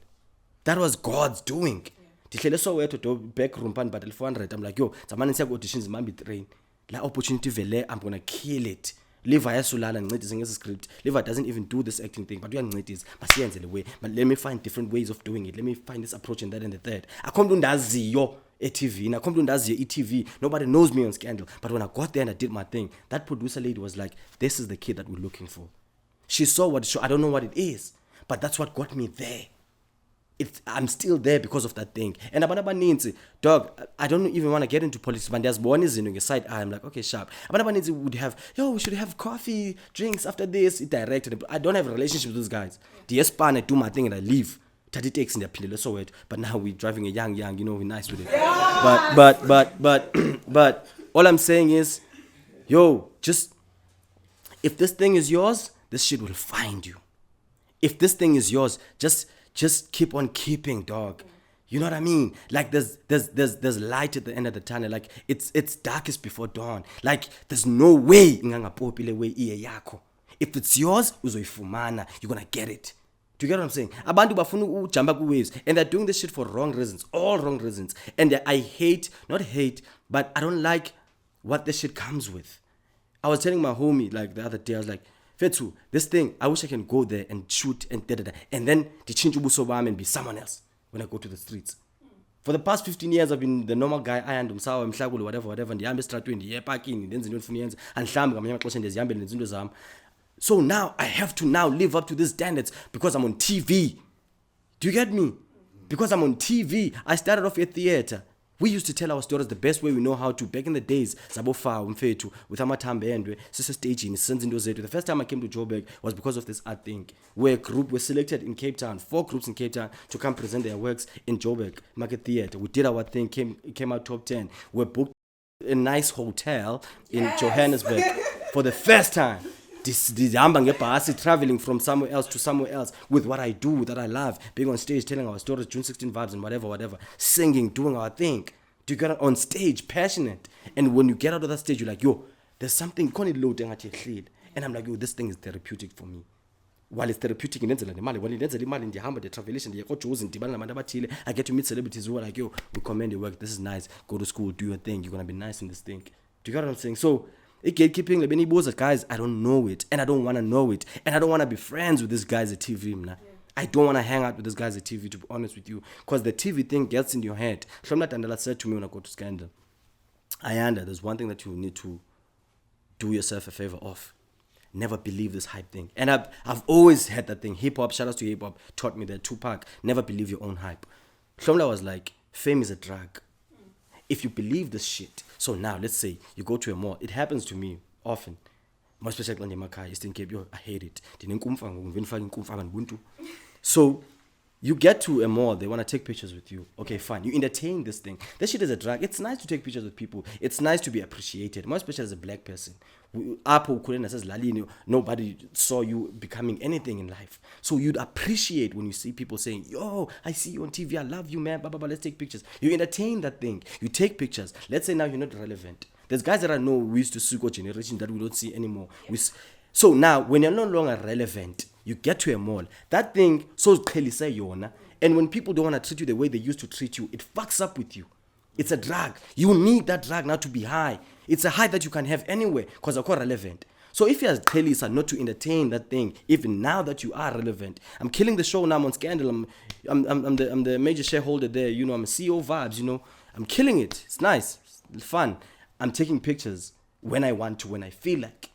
That was God's doing. Ndihlele Soweto to back room pan battle 400. I'm like, yo, zamani siya auditions mambi train. La opportunity vele, I'm gonna kill it. Liva yasulala ngincedise ngesi script. Liva doesn't even do this acting thing, but uyangincedise masiyenze le way. But let me find different ways of doing it. Let me find this approach and that and the third. Akho umuntu ndaziyo eTV, akho umuntu ndaziyo eTV. Nobody knows me on Scandal. But when I got there and I did my thing, that producer lady was like, this is the kid that we're looking for. She saw what show. I don't know what it is, but that's what got me there. I'm still there because of that thing. And abantu abaninzi, dog, I don't even want to get into politics, but there's one is in your side eye. I'm like, okay, sharp. Abantu abaninzi would have, we should have coffee, drinks after this. It directed. I don't have a relationship with those guys. TSEPANG, I do my thing and I leave. 30 takes in their pillar, so it. But now we're driving a young, we're nice with it. But all I'm saying is, just if this thing is yours, this shit will find you. If this thing is yours, just keep on keeping, dog. You know what I mean? Like there's light at the end of the tunnel. Like it's darkest before dawn. Like there's no way if it's yours, uzoifumana, you're gonna get it. Do you get what I'm saying? Abantu bafuna ujumpa ku waves, and they're doing this shit for wrong reasons, all wrong reasons. And I not hate, but I don't like what this shit comes with. I was telling my homie like the other day, I was like, Fethu, this thing, I wish I can go there and shoot and and then the change ubuso bami and be someone else when I go to the streets. For the past 15 years, I've been the normal guy. I am Msawa, Mhlakulu, whatever. Ndihamba estratweni, ndiye parking, ndenza into endifuna yenza, andihlambi ngamanye amaxesha ndiyazihambela ndenza into zami. So now I have to now live up to these standards because I'm on TV. Do you get me? Because I'm on TV. I started off at theater. We used to tell our stories the best way we know how to. Back in the days, Zabofa, Mfetu, with Amatambe and Sister Staging, Sons in The first time I came to Joburg was because of this art thing, where a group was selected in Cape Town, 4 groups in Cape Town, to come present their works in Joburg Market Theatre. We did our thing, came out top 10. We booked a nice hotel in Johannesburg for the first time. Traveling from somewhere else to somewhere else with what I do, that I love, being on stage, telling our stories, June 16 vibes and whatever, singing, doing our thing. Do you get on stage, passionate? And when you get out of that stage, you're like, there's something, and I'm like, this thing is therapeutic for me. While it's therapeutic, I get to meet celebrities who are like, we commend your work, this is nice, go to school, do your thing, you're gonna be nice in this thing. Do you get what I'm saying? So gatekeeping, like many guys, I don't know it, and I don't want to know it, and I don't want to be friends with these guys at TV. I don't want to hang out with these guys at TV, to be honest with you, because the TV thing gets in your head. Shomla Tandala said to me when I go to Scandal, Ayanda, there's one thing that you need to do yourself a favor of. Never believe this hype thing. And I've always had that thing. Hip hop, shout out to hip hop, taught me that. Tupac, never believe your own hype. Shomla was like, fame is a drug. If you believe this shit, so now let's say you go to a mall. It happens to me often. More especially in Makai, Eastern Cape, I hate it. So you get to a mall, they want to take pictures with you. Okay, fine. You entertain this thing. This shit is a drug. It's nice to take pictures with people. It's nice to be appreciated, more especially as a black person. Nobody saw you becoming anything in life. So you'd appreciate when you see people saying, I see you on TV, I love you, man, blah, blah, blah, let's take pictures. You entertain that thing. You take pictures. Let's say now you're not relevant. There's guys that I know we used to see generation that we don't see anymore. So now, when you're no longer relevant, you get to a mall. That thing, so clearly say yona. And when people don't want to treat you the way they used to treat you, it fucks up with you. It's a drug. You need that drug now to be high. It's a high that you can have anywhere because you're quite relevant. So if you're telling us not to entertain that thing, even now that you are relevant, I'm killing the show now. I'm on Scandal. I'm the major shareholder there. I'm a CEO vibes. I'm killing it. It's nice. It's fun. I'm taking pictures when I want to, when I feel like.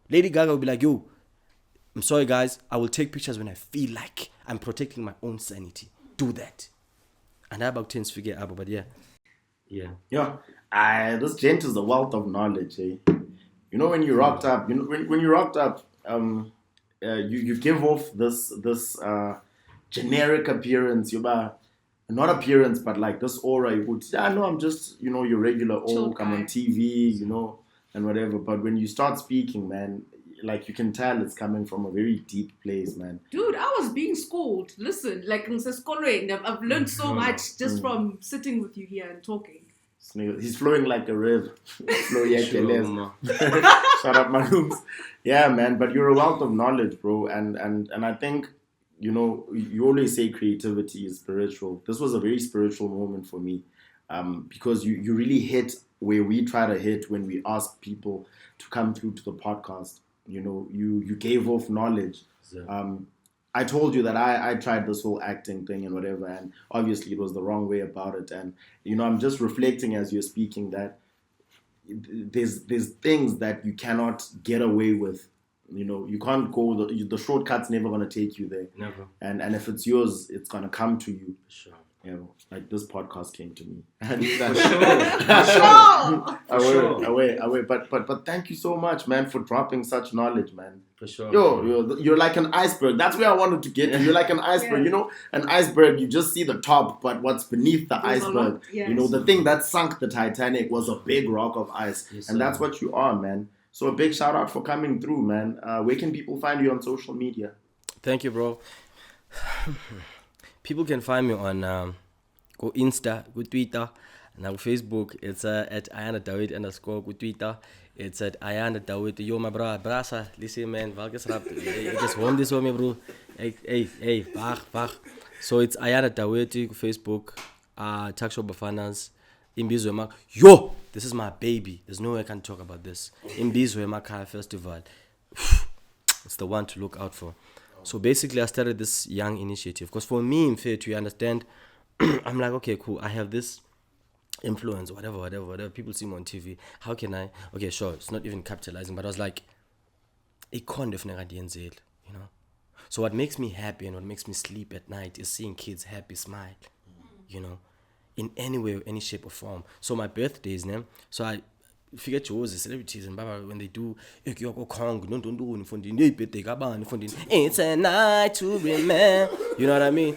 Lady Gaga will be like, I'm sorry guys, I will take pictures when I feel like. I'm protecting my own sanity. Do that. And I about 10 figure abo, but yeah. This gent is a wealth of knowledge, eh? When you rocked up, when you rocked up, you give off this generic appearance, not appearance, but like this aura. You would, I'm just, your regular old, come on TV, and whatever. But when you start speaking, man, like you can tell it's coming from a very deep place, man. Dude, I was being schooled. Listen, like I've learned so much just from sitting with you here and talking. He's flowing like a river. Shut up, my rooms. Yeah, man, but you're a wealth of knowledge, bro. And I think, you always say creativity is spiritual. This was a very spiritual moment for me, because you really hit where we try to hit when we ask people to come through to the podcast. You gave off knowledge. I told you that I tried this whole acting thing and whatever, and obviously it was the wrong way about it. And I'm just reflecting as you're speaking that there's things that you cannot get away with You can't go, the shortcut's never going to take you there. Never. And if it's yours, it's going to come to you. Sure. Like this podcast came to me. Sure. But thank you so much, man, for dropping such knowledge, man. For sure. You're like an iceberg. That's where I wanted to get to. You're like an iceberg. Yeah. An iceberg, you just see the top, but what's beneath the There's a lot, iceberg, yes. the thing that sunk the Titanic was a big rock of ice. Yes, and sir. that's what you are, man. So a big shout out for coming through, man. Where can people find you on social media? Thank you, bro. People can find me on go Insta, go Twitter, and on Facebook. It's at Ayanda Daweti _ go Twitter. It's at Ayanda Daweti. Yo, my brasa. Listen, man. Valkes rap. I just want this one, me, bro. Hey, bach. So it's Ayanda Daweti, Facebook. Tuckshop Bafanaz. Imbizwe Yo, this is my baby. There's no way I can talk about this. Imbizwe Makhaya Festival. It's the one to look out for. So basically, I started this young initiative because for me, in fact, you understand, I'm like, okay, cool. I have this influence, whatever. People see me on TV. How can I? Okay, sure. It's not even capitalizing, but I was like, it can't definitely, So what makes me happy and what makes me sleep at night is seeing kids happy, smile, in any way, any shape or form. So my birthdays, so I figure the celebrities and Baba when they do it's a night to remember. You know what I mean?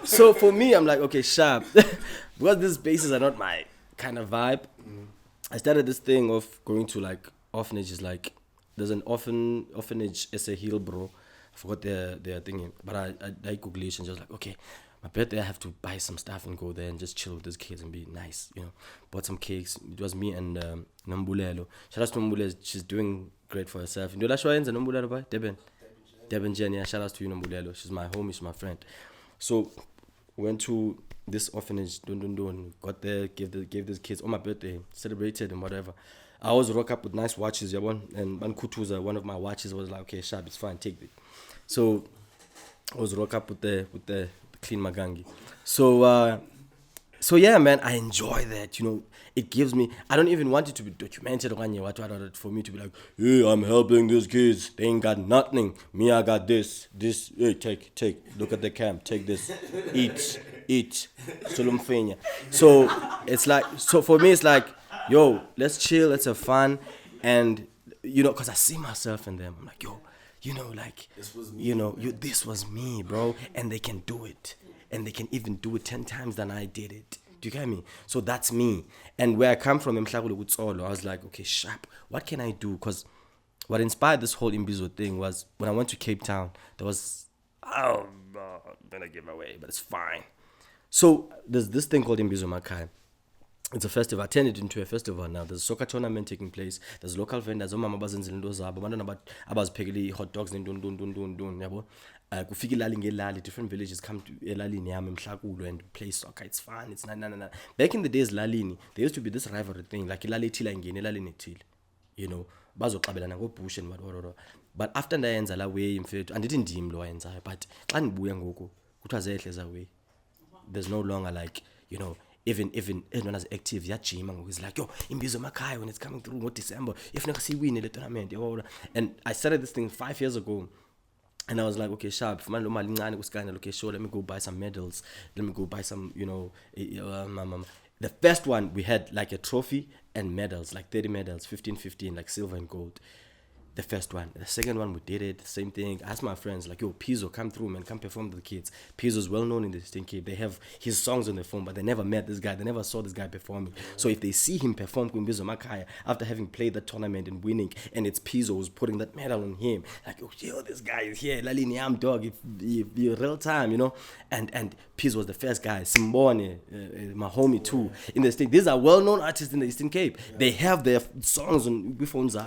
So for me, I'm like, okay, sharp. Because these spaces are not my kind of vibe. I started this thing of going to like orphanages. Like there's an orphanage as a hill, bro. I forgot their thingy, but I Googled it and just like, okay, my birthday I have to buy some stuff and go there and just chill with these kids and be nice, Bought some cakes. It was me and Nombulelo. Shout out to Nombulelo, she's doing great for herself. You know that show ends Nombulelo by Deben Jen, yeah. Shout out to you, Nombulelo. She's my homie, she's my friend. So went to this orphanage, got there, gave these kids on my birthday, celebrated and whatever. I always rock up with nice watches, and Bankutuza, one of my watches was like, okay, sharp, it's fine, take it. So I was rock up with the clean magangi. So yeah, man, I enjoy that. It gives me. I don't even want it to be documented for me to be like, hey, I'm helping these kids. They ain't got nothing. Me, I got this. This, hey, take. Look at the camp. Take this. Eat. Solumfenya. So it's like. So for me, it's like, yo, let's chill. Let's have fun, and because I see myself in them. I'm like, yo. This was me. This was me, bro. And they can do it. And they can even do it 10 times than I did it. Do you get me? So that's me. And where I come from, I was like, okay, sharp. What can I do? Because what inspired this whole Imbizo thing was when I went to Cape Town, there was, I'm gonna give away, but it's fine. So there's this thing called Imbizo Makai. It's a festival. I turned it into a festival now. There's a soccer tournament taking place. There's local vendors. Omama bazenzela into zabo. Abantwana abaziphekela hot dogs yabo. Kufika ilali ngelali. Different villages come to elalini yami Mhlakulo and play soccer. It's fun. It's na. Back in the days, lalini, there used to be this rivalry thing. Like ilali ethile ingene, elalini ethile. Bazoqabelana go-bush and whatever. But after ndayenza la way mfethu, andithi ndim lo wayenzayo, but xa ndibuya ngoku kuthiwa zehle za way. There's no longer like, even everyone as active yajima ngoku is like, yo, Imbizo Makhaya when it's coming through in December, if never see win the tournament. And I started this thing 5 years ago. And I was like, okay, sharp. Okay, sure, let me go buy some medals. Let me go buy some, the first one we had like a trophy and medals, like 30 medals, 15, like silver and gold. The first one. The second one, we did it, same thing. I asked my friends, like, yo, Pizzo, come through, man, come perform to the kids. Pizzo's well known in the Eastern Cape. They have his songs on the phone, but they never met this guy. They never saw this guy performing. So if they see him perform with Imbizo Makhaya after having played the tournament and winning, and it's Pizzo who's putting that medal on him, like, oh, yo, this guy is here, Lalini Am dog, if real time, And Pizzo was the first guy. Simbone, my homie too. In the Eastern, these are well-known artists in the Eastern Cape. They have their songs on phones.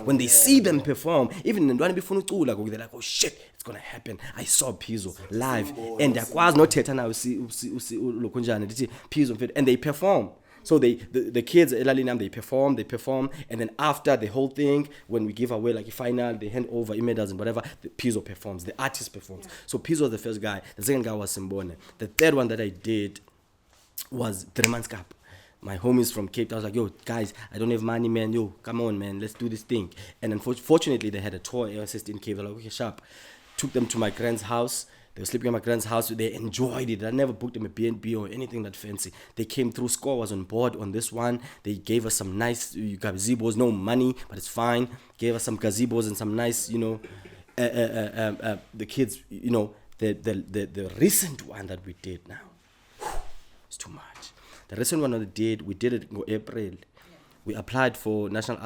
When they see them perform, even in Ndwana before they're like, oh shit, it's gonna happen. I saw Pizzo live, and there was no theater now. See Pizzo, and they perform. So the kids at Lalinam, they perform, and then after the whole thing, when we give away like a final, they hand over medals and whatever, the Pizzo performs, the artist performs. So Pizzo was the first guy. The second guy was Simbone. The third one that I did was 3 months Cup. my homies from Cape Town. I was like, yo, guys, I don't have money, man. Yo, come on, man, let's do this thing. And unfortunately, they had a tour assist in Cape. They're like, okay, sharp. Took them to my grand's house. They were sleeping at my grand's house. They enjoyed it. I never booked them a B&B or anything that fancy. They came through. Score was on board on this one. They gave us some nice gazebos. No money, but it's fine. Gave us some gazebos and some nice, the kids, the recent one that we did now. It's too much. The recent one that we did it in April. We applied for National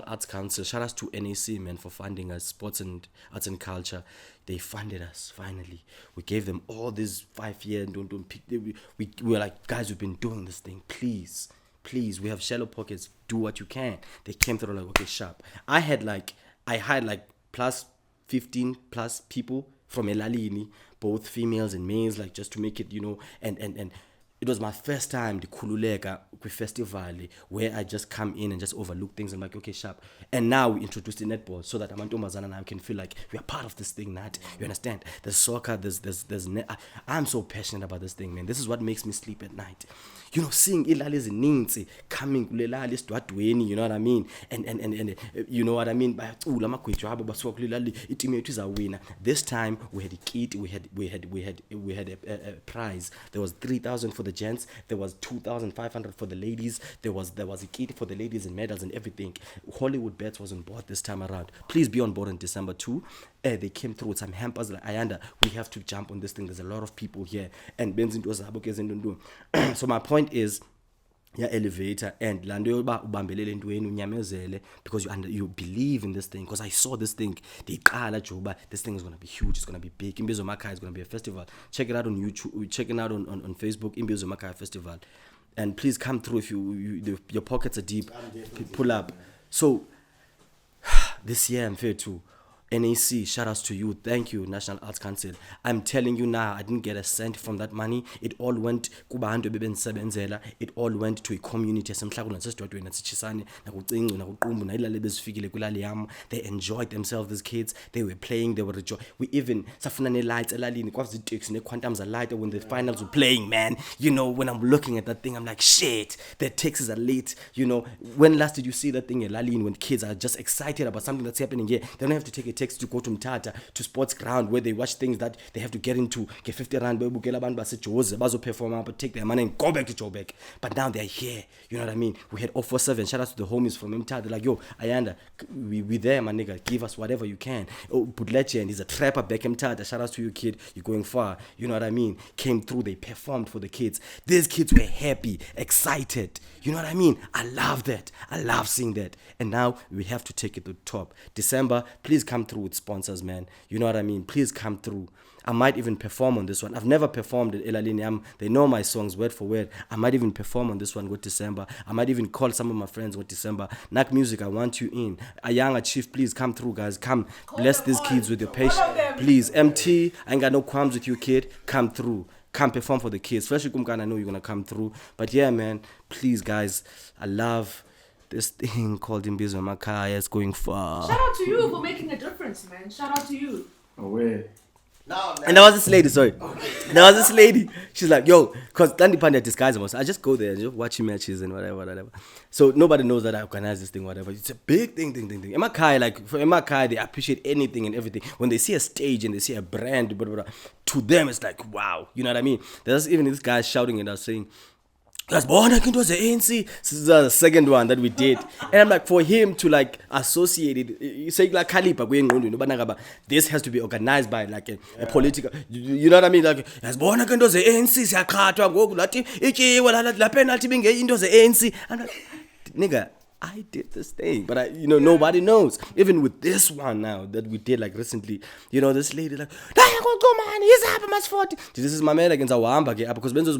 Arts Council. Shout out to NAC, man, for funding us, sports and arts and culture. They funded us, finally. We gave them all this 5 years. We were like, guys, we've been doing this thing. Please, we have shallow pockets. Do what you can. They came through like, okay, sharp. I had plus 15 plus people from Elalini, both females and males, like just to make it, and it was my first time, the Kululeka festival, where I just come in and just overlook things. I'm like, okay, sharp. And now we introduced the netball so that Amantombazana and I can feel like we are part of this thing, Nat. You understand? There's soccer, I'm so passionate about this thing, man. This is what makes me sleep at night. Seeing Ilali Zininzi coming, Lelali Stwatweni, you know what I mean? And you know what I mean? By is a winner. This time we had a kit, we had a prize. There was 3,000 for the gents, there was 2,500 for the ladies, there was a kit for the ladies and medals and everything. Hollywood Bets was on board this time around. Please be on board on December 2. They came through with some hampers like Ayanda. We have to jump on this thing. There's a lot of people here, and so my point is, elevator and lando ba ubambelele entweni unyamezele because you believe in this thing. Because I saw this thing, this thing is going to be huge, it's going to be big. Imbizo Makhaya is going to be a festival. Check it out on YouTube, check it out on Facebook, Imbizo Makhaya Festival. And please come through if your pockets are deep, pull up. So this year I'm fair too. NAC, shout outs to you. Thank you, National Arts Council. I'm telling you now, I didn't get a cent from that money. It all went it all went to a community. They enjoyed themselves, these kids. They were playing, they were rejoicing. We even lights light when the finals were playing, man. When I'm looking at that thing, I'm like, shit, the Texas are late. When last did you see that thing when kids are just excited about something that's happening here? They don't have to take a text to go to Mtata, to sports ground where they watch things that they have to get into, get 50 rand, but take their money and go back to Joburg. But now they're here, you know what I mean? We had 047, shout out to the homies from EmTee. They're like, yo, Ayanda, we there, my nigga, give us whatever you can. Budleche, and he's a trapper back EmTee. Shout out to you, kid, you're going far, you know what I mean? Came through, they performed for the kids. These kids were happy, excited, you know what I mean? I love that, I love seeing that. And now we have to take it to the top. December, please come through with sponsors, man. You know what I mean? Please come through. I might even perform on this one. I've never performed at Elalini. They know my songs word for word. I might even perform on this one with December. I might even call some of my friends with December. Nak Music, I want you in. Ayanga Chief, please come through, guys. Come, bless these kids with your patience. Please, EmTee, I ain't got no qualms with you, kid. Come through. Come perform for the kids. Especially Kumkan, I know you're going to come through. But yeah, man, please, guys, I love this thing called Imbizo Makhaya. It's going far. Shout out to you for making a difference, man. Shout out to you. Away. And there was this lady, sorry. There was this lady. She's like, yo, because Dandy Pandya disguise most. I just go there and just watch matches and whatever. So nobody knows that I organize this thing, whatever. It's a big thing. For MAKAI, they appreciate anything and everything. When they see a stage and they see a brand, blah, blah, blah, to them it's like, wow. You know what I mean? There's even this guy shouting at us saying, it was the ANC. This is the second one that we did. And I'm like, for him to like associate it, say like Kalipa, this has to be organized by like a political, you know what I mean? Like, as born again was the ANC, I'm like, nigga, I did this thing, but nobody knows. Even with this one now that we did like recently, this lady like, he's up at 40. This is my man against our hamba because Benzo's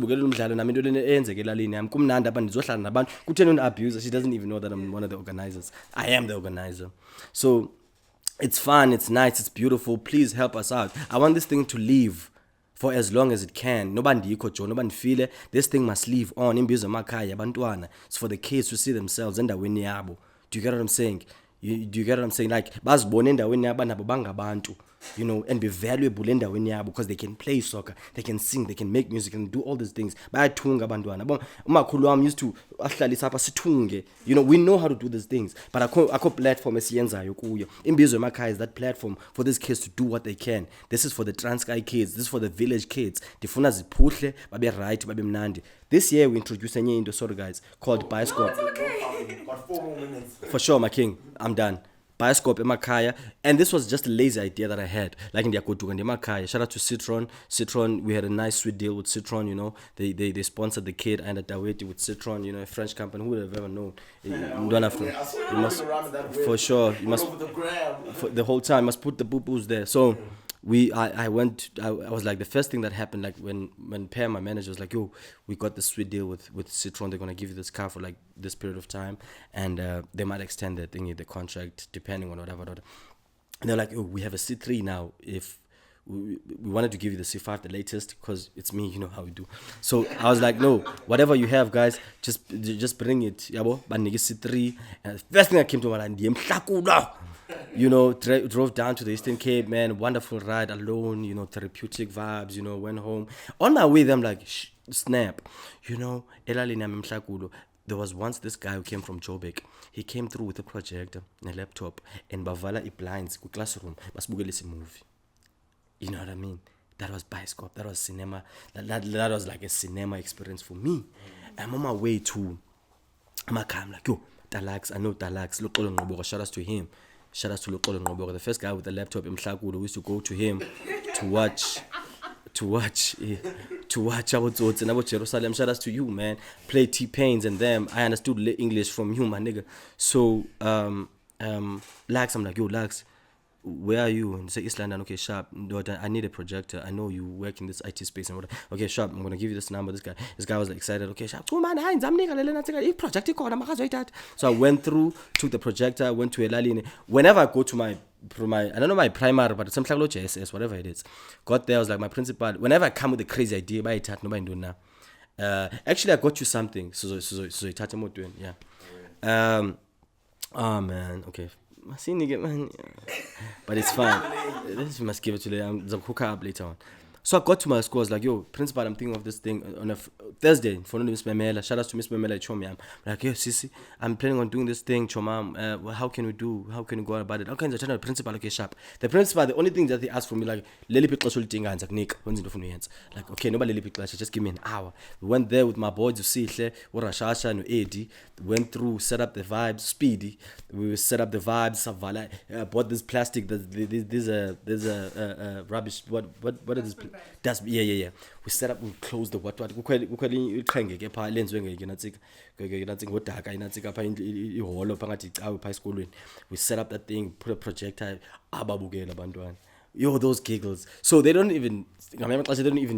abuse. She doesn't even know that I'm one of the organizers. I am the organizer. So it's fun, it's nice, it's beautiful. Please help us out. I want this thing to live for as long as it can. Nobody feel it. This thing must live on. It's for the kids to see themselves. Do you get what I'm saying? Do you get what I'm saying? Like, bazibone endaweni yabantu bangabantu. you know, and be valuable in the because they can play soccer, they can sing, they can make music, and do all these things. Bayathunga abantwana. Umakhulu wami used to ahlalisa apha sithunge. You know, we know how to do these things, but akho platform esiyenzayo kuyo. Imbizo emakhaya is that platform for these kids to do what they can. This is for the Transkei kids, this is for the village kids. Difuna ziphuhle, babe right, babe mnandi. This year we introduced a new sorry guys called Bioscope. Got 4 more minutes. For sure, my king, I'm done. Bioscope emakaya, and this was just a lazy idea that I had. Like in Yakutu and emakaya. Shout out to Citron. We had a nice sweet deal with Citron. You know, they sponsored the kid Ayanda Daweti with Citron. You know, a French company. Who would have ever known? You don't have to. You must, for sure. You must. For the whole time, must put the boo-boos there. So. I was like, the first thing that happened, like when Per, my manager, was like, yo, we got this sweet deal with Citron, they're gonna give you this car for like this period of time, and they might extend the contract depending on whatever. And they're like, oh, we have a C3 now. If we wanted to give you the C5, the latest, because it's me, you know how we do. So I was like, no, whatever you have, guys, just bring it. Yabo, banigi C3. And the first thing that came to my mind, you know, drove down to the Eastern Cape, man, wonderful ride alone, you know, therapeutic vibes, you know, went home. On my way, I'm like, snap, you know, there was once this guy who came from Joburg. He came through with a projector and a laptop and bavala blinds classroom, basibukele movie. You know what I mean? That was Bioscope, that was cinema, that was like a cinema experience for me. I'm on my way to Makam, I'm like, yo, Talax, I know Talax, look, shout out to him. Shout out to Luxolo Ngqoboko, the first guy with the laptop in Mhlakulo. We used to go to him to watch about and about Jerusalem. Shout out to you, man. Play T-Pains and them. I understood English from you, my nigga. So Lax, I'm like, yo, Lax, where are you? And say East London. Okay, sharp. I need a projector. I know you work in this IT space and whatever. Okay, sharp. I'm gonna give you this number. This guy was like excited. Okay, sharp. So I went through, took the projector, went to Elali. Whenever I go to my I don't know my primary, but some JSS, whatever it is. Got there, I was like my principal. Whenever I come with a crazy idea, by it, nobody do now. Actually, I got you something. So you touch him doing, yeah. Oh man, okay. But it's fine. This must give it to them. I'll hook up later on. So I got to my school. I was like, yo, principal, I'm thinking of this thing on a Thursday. For Miss Memela. Shout out to Miss Memela Chomyam. Like, yo, Sisi, I'm planning on doing this thing, Chomam. How can we go about it? How can I tell the principal, okay, sharp? The principal, the only thing that they asked from me, like, like, okay, nobody Lily Clash, just give me an hour. We went there with my boys, you see, Rashasha and Eddie. Went through, set up the vibes, speedy. We set up the vibes. Savala, bought this plastic. There's a rubbish. What is this? That's yeah. We set up. We closed the what. We set up that thing. Put a projector. Yo, those giggles. So they don't even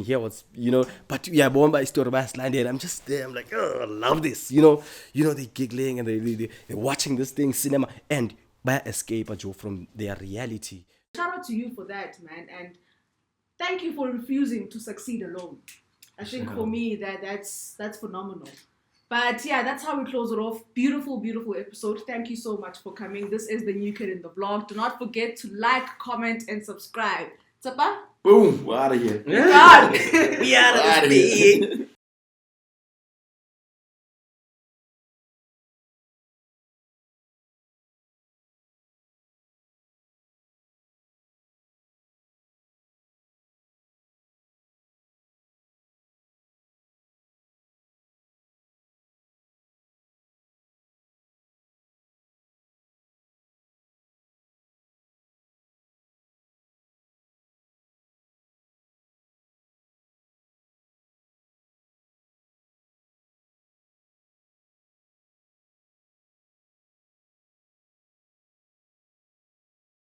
hear what's, you know, but yeah, bomba story by landed. I'm just there. I'm like, oh, I love this. You know, they're giggling and they're watching this thing, cinema, and by escape from their reality. Shout out to you for that, man, and thank you for refusing to succeed alone. I think for me that's phenomenal. But yeah, that's how we close it off. Beautiful, beautiful episode. Thank you so much for coming. This is the Newkid in the vlog. Do not forget to like, comment, and subscribe. Tsapa? Boom, we're out of here. God. We out of this thing.